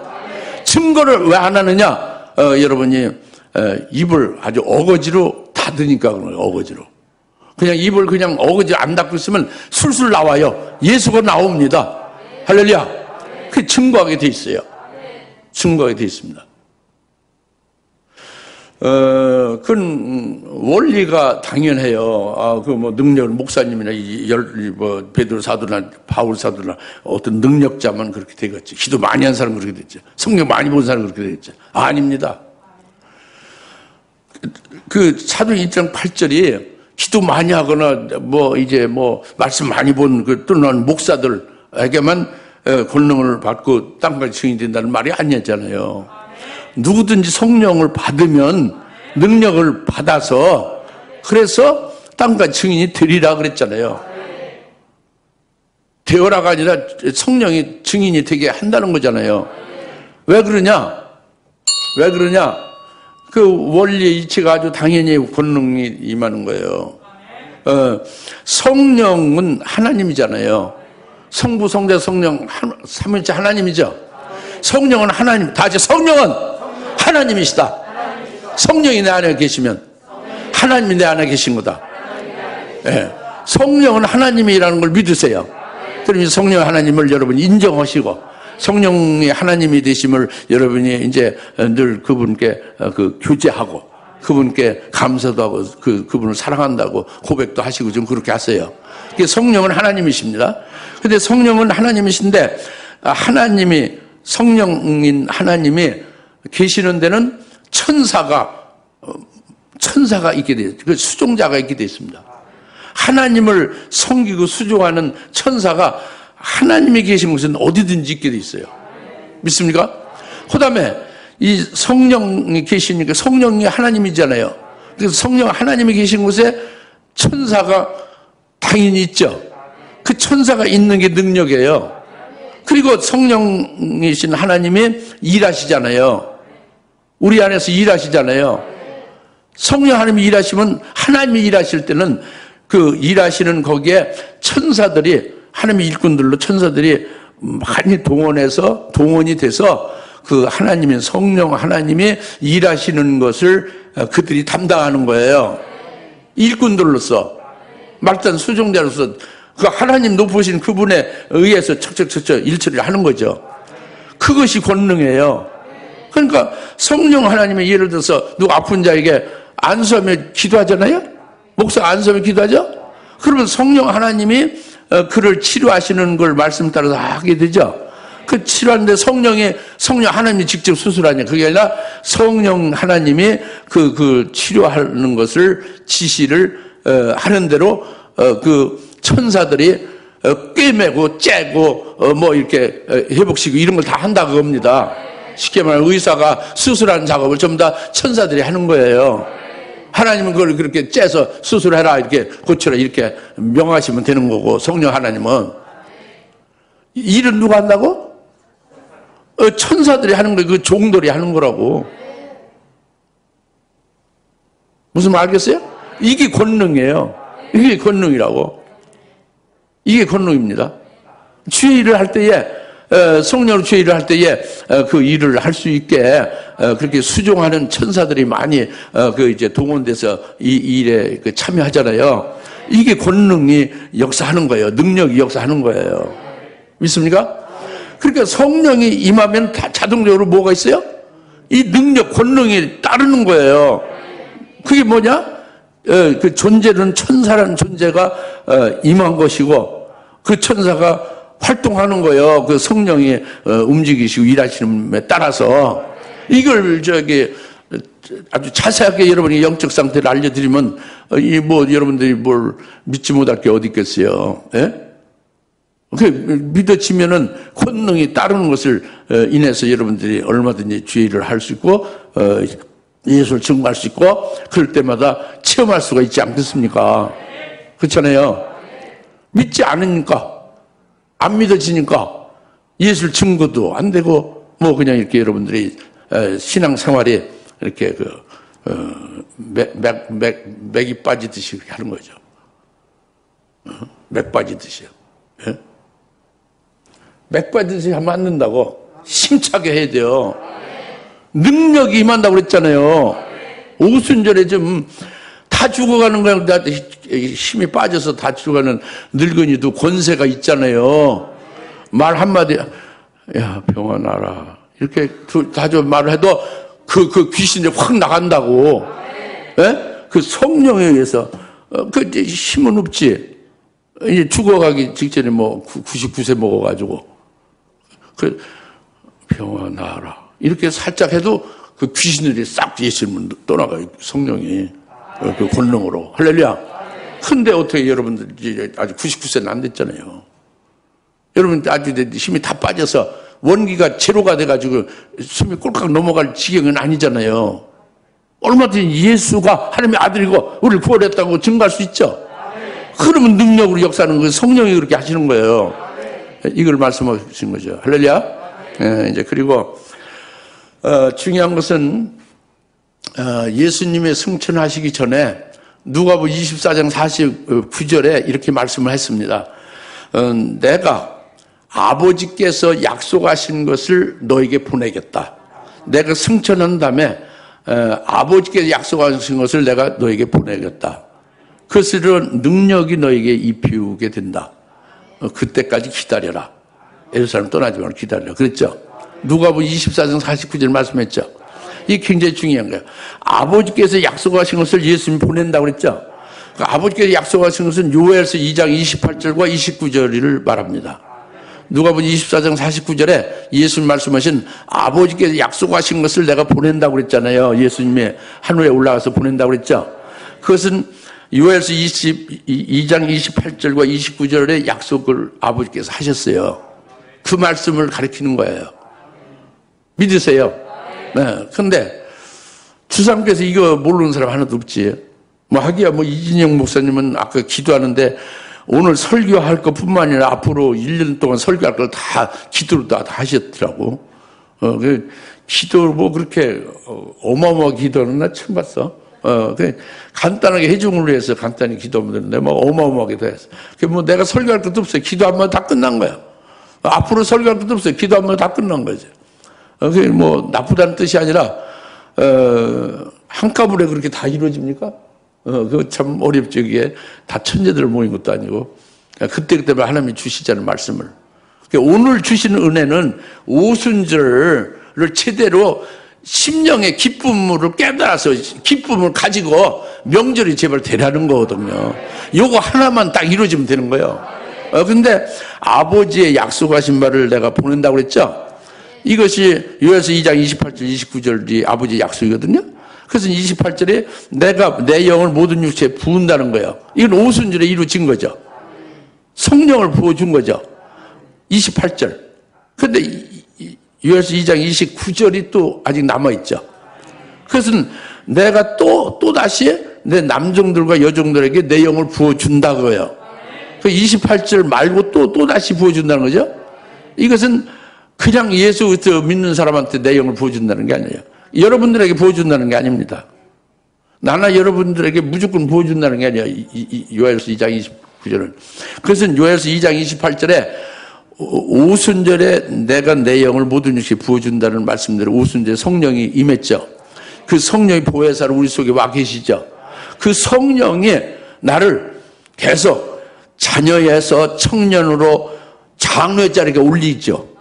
증거를 왜 안 하느냐? 여러분이 입을 아주 어거지로 닫으니까 그런 거예요. 어거지로. 그냥 입을 그냥 어거지 안 닫고 있으면 술술 나와요. 예수가 나옵니다. 할렐루야. 그 증거하게 돼 있어요. 증거하게 돼 있습니다. 그건 원리가 당연해요. 능력을 목사님이나 베드로 사도나 바울 사도나 어떤 능력자만 그렇게 되겠지. 기도 많이 한 사람 그렇게 됐죠. 성경 많이 본 사람 그렇게 되겠죠. 아닙니다. 그 사도행 1장 8절이 기도 많이 하거나 말씀 많이 본 또는 목사들에게만 권능을 받고 땅까지 증인이 된다는 말이 아니었잖아요. 누구든지 성령을 받으면 능력을 받아서 그래서 땅과 증인이 되리라 그랬잖아요. 되어라가 아니라 성령이 증인이 되게 한다는 거잖아요. 왜 그러냐? 왜 그러냐? 그 원리의 이치가 아주 당연히 권능이 임하는 거예요. 성령은 하나님이잖아요. 성부, 성자, 성령 삼위일체 하나님이죠. 성령은 하나님, 다시 성령은 하나님이시다. 성령이 내 안에 계시면 하나님이 내 안에 계신 거다. 네. 성령은 하나님이라는 걸 믿으세요. 그러면 성령 하나님을 여러분이 인정하시고 성령의 하나님이 되심을 여러분이 이제 늘 그분께 교제하고 그분께 감사도 하고 그분을 사랑한다고 고백도 하시고 좀 그렇게 하세요. 성령은 하나님이십니다. 근데 성령은 하나님이신데 하나님이 성령인 하나님이 계시는 데는 천사가 있게 돼 있어요. 그 수종자가 있게 돼 있습니다. 하나님을 섬기고 수종하는 천사가 하나님이 계신 곳은 어디든지 있게 돼 있어요. 믿습니까? 그 다음에 이 성령이 계시니까 성령이 하나님이잖아요. 그래서 성령 하나님이 계신 곳에 천사가 당연히 있죠. 그 천사가 있는 게 능력이에요. 그리고 성령이신 하나님이 일하시잖아요. 우리 안에서 일하시잖아요. 성령 하나님이 일하시면 하나님이 일하실 때는 그 일하시는 거기에 천사들이 하나님의 일꾼들로 천사들이 많이 동원이 돼서 그 하나님의 성령 하나님이 일하시는 것을 그들이 담당하는 거예요. 일꾼들로서 말단 수종자로서 그 하나님 높으신 그분에 의해서 척척척척 일처리를 하는 거죠. 그것이 권능이에요. 그러니까 성령 하나님의 예를 들어서 누가 아픈 자에게 안수하며 기도하잖아요. 목사 안수하며 기도하죠. 그러면 성령 하나님이 그를 치료하시는 걸 말씀 따라서 하게 되죠. 그 치료하는데 성령 하나님이 직접 수술하냐. 그게 아니라 성령 하나님이 그 치료하는 것을 지시를 하는 대로 그 천사들이 꿰매고 째고 이렇게 회복시키고 이런 걸 다 한다 그겁니다. 쉽게 말하면 의사가 수술하는 작업을 전부 다 천사들이 하는 거예요. 하나님은 그걸 그렇게 째서 수술해라 이렇게 고쳐라 이렇게 명하시면 되는 거고 성령 하나님은 일은 누가 한다고? 천사들이 하는 거예요. 그 종들이 하는 거라고. 무슨 말 알겠어요? 이게 권능이에요. 이게 권능이라고. 이게 권능입니다. 주의 일을 할 때에 성령으로 주의 일을 할 때에 그 일을 할 수 있게 그렇게 수종하는 천사들이 많이 이제 동원돼서 이 일에 참여하잖아요. 이게 권능이 역사하는 거예요. 능력이 역사하는 거예요. 믿습니까? 그러니까 성령이 임하면 다 자동적으로 뭐가 있어요? 이 능력, 권능이 따르는 거예요. 그게 뭐냐? 그 존재는 천사라는 존재가 임한 것이고 그 천사가 활동하는 거예요. 그 성령이 움직이시고 일하시는 데 따라서 이걸 아주 자세하게 여러분이 영적 상태를 알려드리면 여러분들이 뭘 믿지 못할 게 어디 있겠어요? 예? 믿어지면은 권능이 따르는 것을 인해서 여러분들이 얼마든지 주의를 할 수 있고 예수를 증거할 수 있고 그럴 때마다 체험할 수가 있지 않겠습니까? 그렇잖아요. 믿지 않으니까, 안 믿어지니까 예술 증거도 안 되고, 뭐 그냥 이렇게 여러분들이 신앙생활에 이렇게 맥이 빠지듯이 그렇게 하는 거죠. 맥 빠지듯이요. 예? 맥 빠지듯이 하면 안 된다고. 힘차게 해야 돼요. 능력이 임한다고 그랬잖아요. 오순절에 좀 다 죽어가는 거야. 힘이 빠져서 다 죽어가는 늙은이도 권세가 있잖아요. 말 한마디, 야, 병아 나라. 이렇게 다 좀 말을 해도 그 귀신이 확 나간다고. 예? 그 성령에 의해서. 그 힘은 없지. 이제 죽어가기 직전에 뭐 99세 먹어가지고. 그 병아 나라. 이렇게 살짝 해도 그 귀신들이 싹 예수님은 떠나가요. 성령이. 그 권능으로. 할렐루야. 근데 어떻게 여러분들이 아직 99세는 안 됐잖아요. 여러분 아주 힘이 다 빠져서 원기가 제로가 돼가지고 숨이 꼴깍 넘어갈 지경은 아니잖아요. 얼마든지 예수가 하나님의 아들이고 우리를 구원했다고 증거할 수 있죠. 그러면 능력으로 역사하는 거 성령이 그렇게 하시는 거예요. 이걸 말씀하신 거죠. 할렐루야. 이제 그리고 중요한 것은 예수님의 승천하시기 전에 누가복음 24장 49절에 이렇게 말씀을 했습니다. 내가 아버지께서 약속하신 것을 너에게 보내겠다. 내가 승천한 다음에 아버지께서 약속하신 것을 내가 너에게 보내겠다. 그것은 능력이 너에게 입히게 된다. 그때까지 기다려라. 예루살렘 떠나지 말고 기다려라. 그랬죠? 누가복음 24장 49절 말씀했죠? 이게 굉장히 중요한 거예요. 아버지께서 약속하신 것을 예수님이 보낸다고 그랬죠? 아버지께서 약속하신 것은 요엘서 2장 28절과 29절을 말합니다. 누가복음 24장 49절에 예수님 말씀하신 아버지께서 약속하신 것을 내가 보낸다고 그랬잖아요. 예수님이 하늘에 올라가서 보낸다고 그랬죠? 그것은 요엘서 2장 28절과 29절의 약속을 아버지께서 하셨어요. 그 말씀을 가리키는 거예요. 믿으세요? 네. 근데 주상께서 이거 모르는 사람 하나도 없지. 뭐 하기야 뭐 이진영 목사님은 아까 기도하는데 오늘 설교할 것뿐만 아니라 앞으로 1년 동안 설교할 걸 다 기도로 다 하셨더라고. 그 기도 뭐 그렇게 어마어마하게 기도하는 나 처음 봤어. 그 간단하게 해중을 위해서 간단히 기도하면 되는데 뭐 어마어마하게 다 했어. 그 뭐 내가 설교할 것도 없어요. 기도하면 다 끝난 거야. 앞으로 설교할 것도 없어요. 기도하면 다 끝난 거지. 그게 뭐 나쁘다는 뜻이 아니라 한꺼번에 그렇게 다 이루어집니까? 그거 참 어렵죠. 이게 다 천재들 모인 것도 아니고 그때그때마다 하나님이 주시자는 말씀을. 오늘 주시는 은혜는 오순절을 제대로 심령의 기쁨으로 깨달아서 기쁨을 가지고 명절이 제발 되라는 거거든요. 요거 하나만 딱 이루어지면 되는 거예요. 근데 아버지의 약속하신 말을 내가 보낸다고 그랬죠? 이것이 요엘서 2장 28절, 29절이 아버지의 약속이거든요. 그래서 28절에 내가 내 영을 모든 육체에 부은다는 거예요. 이건 오순절에 이루어진 거죠. 성령을 부어준 거죠. 28절. 그런데 요엘서 2장 29절이 또 아직 남아있죠. 그것은 내가 또다시 내 남종들과 여종들에게 내 영을 부어준다고요. 그 28절 말고 또다시 부어준다는 거죠. 이것은 그냥 예수 믿는 사람한테 내 영을 부어준다는 게 아니에요. 여러분들에게 부어준다는 게 아닙니다. 나나 여러분들에게 무조건 부어준다는 게 아니에요. 요엘서 2장 29절은. 그것은 요엘서 2장 28절에 오순절에 내가 내 영을 모든 육체에 부어준다는 말씀대로 오순절에 성령이 임했죠. 그 성령이 보혜사로 우리 속에 와 계시죠. 그 성령이 나를 계속 자녀에서 청년으로 장로의 자리에 올리죠.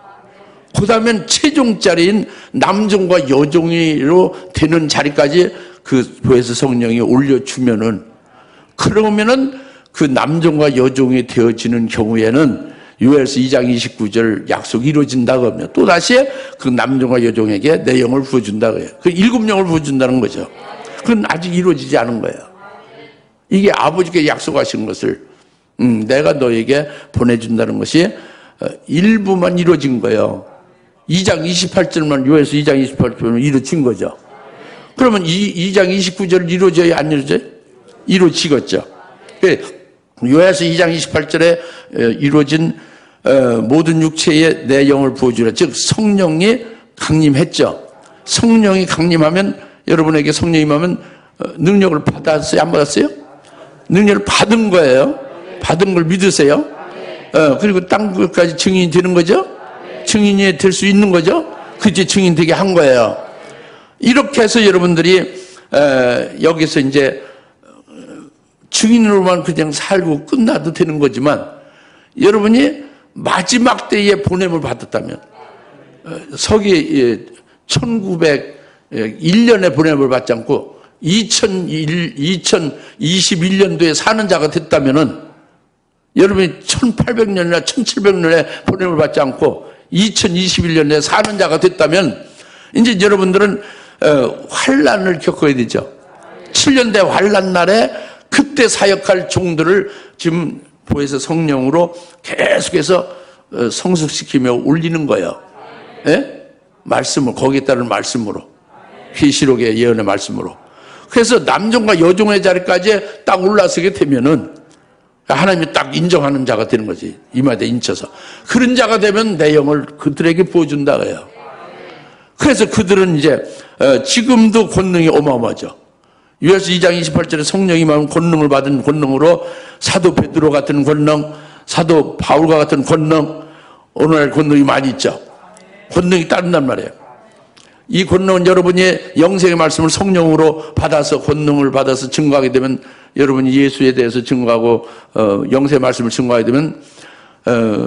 그 다음엔 최종자리인 남종과 여종으로 되는 자리까지 그 보혜사 성령이 올려주면은, 그러면은 그 남종과 여종이 되어지는 경우에는 요엘서 2장 29절 약속이 이루어진다고 하면 또다시 그 남종과 여종에게 내 영을 부어준다고 해요. 그 7영을 부어준다는 거죠. 그건 아직 이루어지지 않은 거예요. 이게 아버지께 약속하신 것을 내가 너에게 보내준다는 것이 일부만 이루어진 거예요. 2장 28절만 요엘서 2장 28절만 이루어진 거죠. 그러면 2장 29절 이루어져야 안 이루어져요? 이루어지겠죠. 요한일서 2장 28절에 이루어진 모든 육체의 내 영을 부어주라. 즉 성령이 강림했죠. 성령이 강림하면 여러분에게 성령이 임하면 능력을 받았어요? 안 받았어요? 능력을 받은 거예요. 받은 걸 믿으세요? 그리고 땅 끝까지 증인이 되는 거죠? 증인이 될 수 있는 거죠? 그치, 증인 되게 한 거예요. 이렇게 해서 여러분들이 여기서 이제 증인으로만 그냥 살고 끝나도 되는 거지만 여러분이 마지막 때에 보냄을 받았다면 서기 1901년에 보냄을 받지 않고 2021년도에 사는 자가 됐다면은 여러분이 1800년이나 1700년에 보냄을 받지 않고 2021년에 사는 자가 됐다면 이제 여러분들은 환란을 겪어야 되죠. 7년대 환란 날에 그때 사역할 종들을 지금 보혜사 성령으로 계속해서 성숙시키며 올리는 거예요. 예? 말씀을, 거기에 따른 말씀으로. 계시록의 예언의 말씀으로. 그래서 남종과 여종의 자리까지 딱 올라서게 되면은 하나님이 딱 인정하는 자가 되는 거지. 이마에 인쳐서. 그런 자가 되면 내 영을 그들에게 부어준다 그래요. 그래서 그들은 이제 지금도 권능이 어마어마하죠. 요한일서 2장 28절에 성령이 임하면 권능을 받은 권능으로 사도 베드로 같은 권능, 사도 바울과 같은 권능, 오늘날 권능이 많이 있죠. 권능이 따른단 말이에요. 이 권능은 여러분이 영생의 말씀을 성령으로 받아서 권능을 받아서 증거하게 되면 여러분이 예수에 대해서 증거하고 영생의 말씀을 증거하게 되면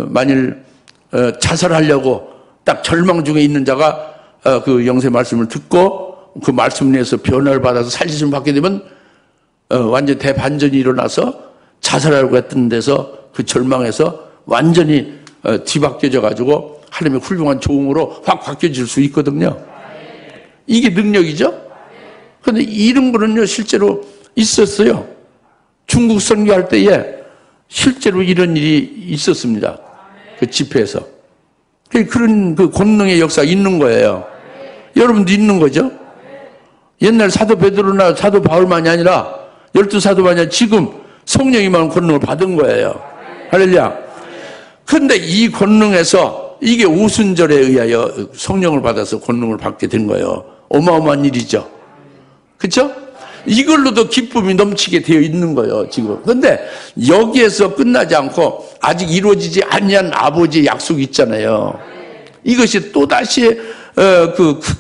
만일 자살하려고 딱 절망 중에 있는 자가 그 영생의 말씀을 듣고 그 말씀 내에서 변화를 받아서 살리심을 받게 되면 완전히 대반전이 일어나서 자살하려고 했던 데서 그 절망에서 완전히 뒤바뀌어져 가지고 하나님의 훌륭한 종으로 확 바뀌어질 수 있거든요. 이게 능력이죠. 그런데 이런 거는요 실제로 있었어요. 중국 선교할 때에 실제로 이런 일이 있었습니다. 그 집회에서. 그런 그 권능의 역사가 있는 거예요. 여러분도 있는 거죠. 옛날 사도 베드로나 사도 바울만이 아니라 12사도만이 아니라 지금 성령이만 권능을 받은 거예요. 할렐루야. 그런데 이 권능에서 이게 오순절에 의하여 성령을 받아서 권능을 받게 된 거예요. 어마어마한 일이죠. 그렇죠? 이걸로도 기쁨이 넘치게 되어 있는 거예요, 지금. 그런데 여기에서 끝나지 않고 아직 이루어지지 않은 아버지의 약속이 있잖아요. 이것이 또다시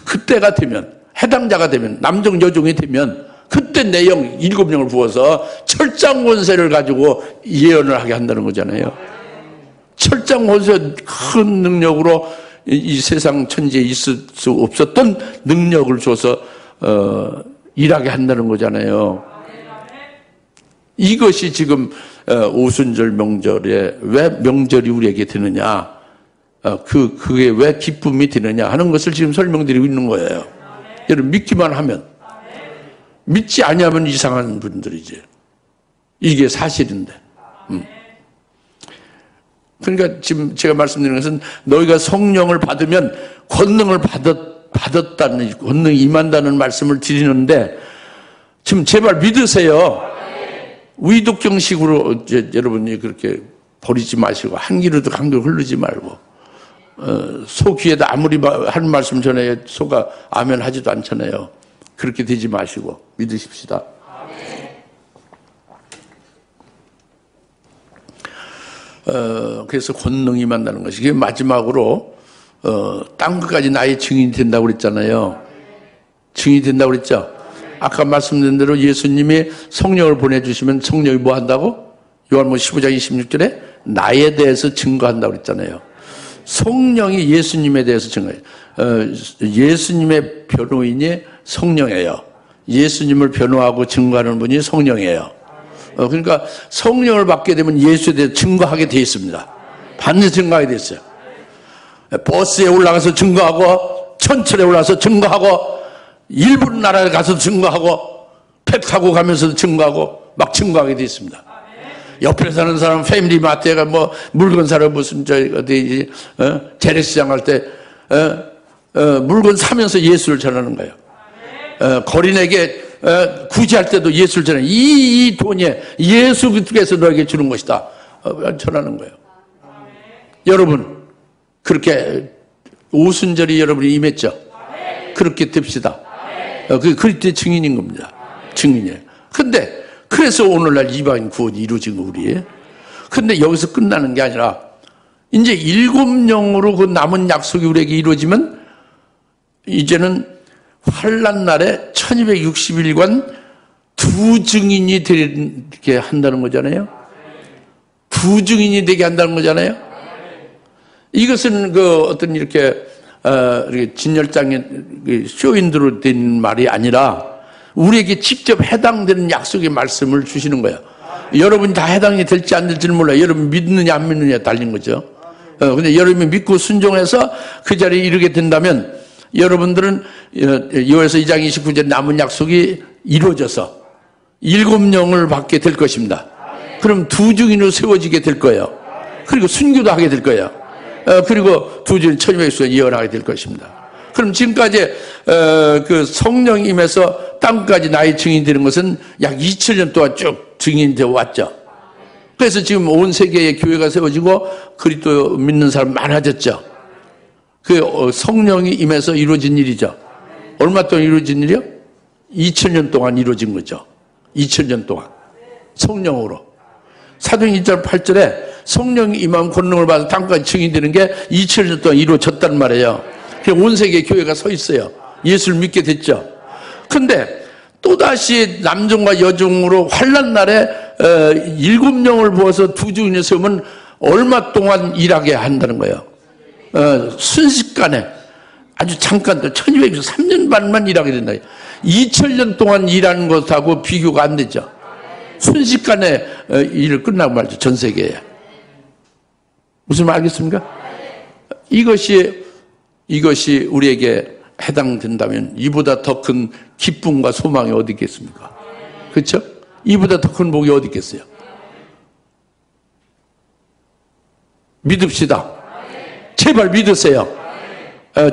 그때가 되면, 해당자가 되면, 남종 여종이 되면 그때 내 영, 7영을 부어서 철장 권세를 가지고 예언을 하게 한다는 거잖아요. 철장 권세 큰 능력으로 이 세상 천지에 있을 수 없었던 능력을 줘서 일하게 한다는 거잖아요. 이것이 지금 오순절 명절에 왜 명절이 우리에게 되느냐, 그게 왜 기쁨이 되느냐 하는 것을 지금 설명드리고 있는 거예요. 여러분 믿기만 하면, 믿지 아니하면 이상한 분들이지. 이게 사실인데. 그러니까 지금 제가 말씀드리는 것은 너희가 성령을 받으면 권능을 받았다는, 권능이 임한다는 말씀을 드리는데 지금 제발 믿으세요. 위독경식으로 여러분이 그렇게 버리지 마시고 한 귀로도 한 귀로 흐르지 말고 소 귀에다 아무리 하는 말씀 전에 소가 아멘 하지도 않잖아요. 그렇게 되지 마시고 믿으십시다. 그래서 권능이 임한다는 것이 그게 마지막으로 땅 끝까지 나의 증인이 된다고 그랬잖아요. 증인이 된다고 그랬죠. 아까 말씀드린 대로 예수님이 성령을 보내주시면 성령이 뭐 한다고? 요한복음 15장 26절에 나에 대해서 증거한다고 그랬잖아요. 성령이 예수님에 대해서 증거해요. 예수님의 변호인이 성령이에요. 예수님을 변호하고 증거하는 분이 성령이에요. 그러니까 성령을 받게 되면 예수에 대해서 증거하게 되어 있습니다. 반드시 증거하게 되어 있어요. 버스에 올라가서 증거하고, 천철에 올라가서 증거하고, 일본 나라에 가서 증거하고, 배 타고 가면서도 증거하고, 막 증거하게 되어 있습니다. 옆에 사는 사람, 패밀리 마트에 가 뭐, 물건 사러 무슨, 어디, 재래시장 할 때, 물건 사면서 예수를 전하는 거예요. 거린에게 구제할 때도 예수를 전해. 이 돈이 예수께서 너에게 주는 것이다. 전하는 거예요. 여러분, 그렇게 오순절이 여러분이 임했죠? 그렇게 됩시다. 그리스도의 증인인 겁니다. 증인이에요. 근데 그래서 오늘날 이방인 구원이 이루어진 거 우리예요. 근데 여기서 끝나는 게 아니라 이제 7영으로 그 남은 약속이 우리에게 이루어지면 이제는 환난 날에 1260일간 두 증인이 되게 한다는 거잖아요. 두 증인이 되게 한다는 거잖아요. 이것은 그 어떤 이렇게 진열장에 쇼인으로 된 말이 아니라 우리에게 직접 해당되는 약속의 말씀을 주시는 거예요. 여러분이 다 해당이 될지 안 될지는 몰라요. 여러분 믿느냐 안 믿느냐에 달린 거죠. 근데 여러분이 믿고 순종해서 그 자리에 이르게 된다면 여러분들은 요에서 2장 29절 남은 약속이 이루어져서 7영을 받게 될 것입니다. 그럼 두 증인으로 세워지게 될 거예요. 그리고 순교도 하게 될 거예요. 그리고 두 증인 1200수가 예언하게 될 것입니다. 그럼 지금까지 그 성령이 임해서 땅까지 나의 증인이 되는 것은 약 2000년 동안 쭉 증인이 되어 왔죠. 그래서 지금 온 세계에 교회가 세워지고 그리스도 믿는 사람 많아졌죠. 그 성령이 임해서 이루어진 일이죠. 얼마 동안 이루어진 일이요? 2000년 동안 이루어진 거죠. 2000년 동안 성령으로. 사도행 1장 8절에 성령이 임하면 권능을 받아 땅까지 증인이 되는 게 2000년 동안 이루어졌단 말이에요. 온 세계에 교회가 서 있어요. 예수를 믿게 됐죠. 근데 또다시 남종과 여종으로 환난 날에 7영을 부어서 두 증인을 세우면 얼마 동안 일하게 한다는 거예요. 순식간에 아주 잠깐 1203년 반만 일하게 된다. 2000년 동안 일하는 것하고 비교가 안 되죠. 순식간에 일을 끝나고 말죠. 전 세계에. 무슨 말 알겠습니까? 이것이 우리에게 해당된다면 이보다 더 큰 기쁨과 소망이 어디 있겠습니까? 그렇죠? 이보다 더 큰 복이 어디 있겠어요? 믿읍시다. 제발 믿으세요.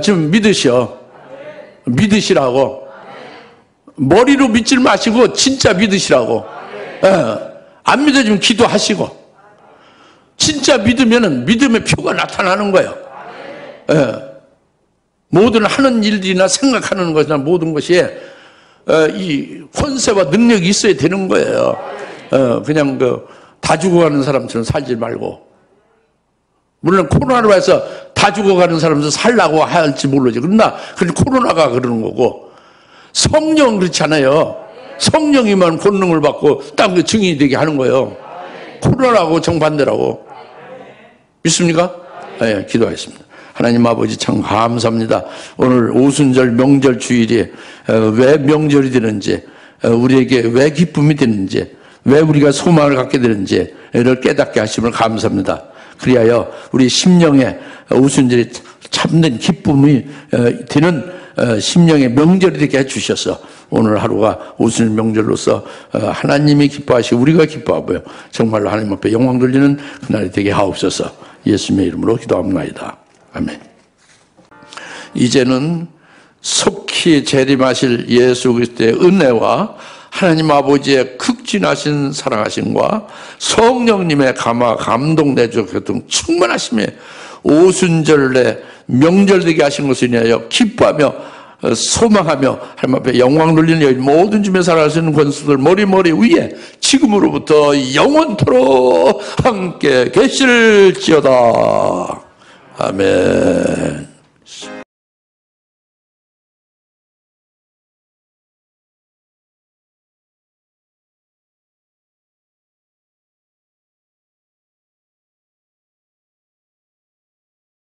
지금 믿으시라고. 머리로 믿지 마시고 진짜 믿으시라고. 안 믿어지면 기도하시고. 진짜 믿으면 믿음의 표가 나타나는 거예요. 모든 하는 일들이나 생각하는 것이나 모든 것이 이 권세와 능력이 있어야 되는 거예요. 그냥 다 죽어가는 사람처럼 살지 말고. 물론 코로나로 해서 다 죽어가는 사람도 살라고 할지 모르죠. 그러나 코로나가 그러는 거고 성령 그렇잖아요. 성령이만 권능을 받고 딱 그 증인이 되게 하는 거예요. 코로나하고 정반대라고. 믿습니까? 네, 기도하겠습니다. 하나님 아버지 참 감사합니다. 오늘 오순절 명절 주일이 왜 명절이 되는지, 우리에게 왜 기쁨이 되는지, 왜 우리가 소망을 갖게 되는지를 깨닫게 하심을 감사합니다. 그리하여 우리 심령에 오순절이 참된 기쁨이 되는 심령의 명절이 되게 해주셔서 오늘 하루가 오순절 명절로서 하나님이 기뻐하시고 우리가 기뻐하고요. 정말로 하나님 앞에 영광 돌리는 그날이 되게 하옵소서. 예수님의 이름으로 기도합니다. 아멘. 이제는 속히 재림하실 예수 그리스도의 은혜와 하나님 아버지의 극진하신 사랑하심과 성령님의 감동 내주 교통 충만하심에 오순절에 명절되게 하신 것을 인하여 기뻐하며 소망하며 하나님 앞에 영광 돌리는 모든 주에 살아갈 수 있는 권수들 머리 위에 지금으로부터 영원토록 함께 계실지어다. 아멘.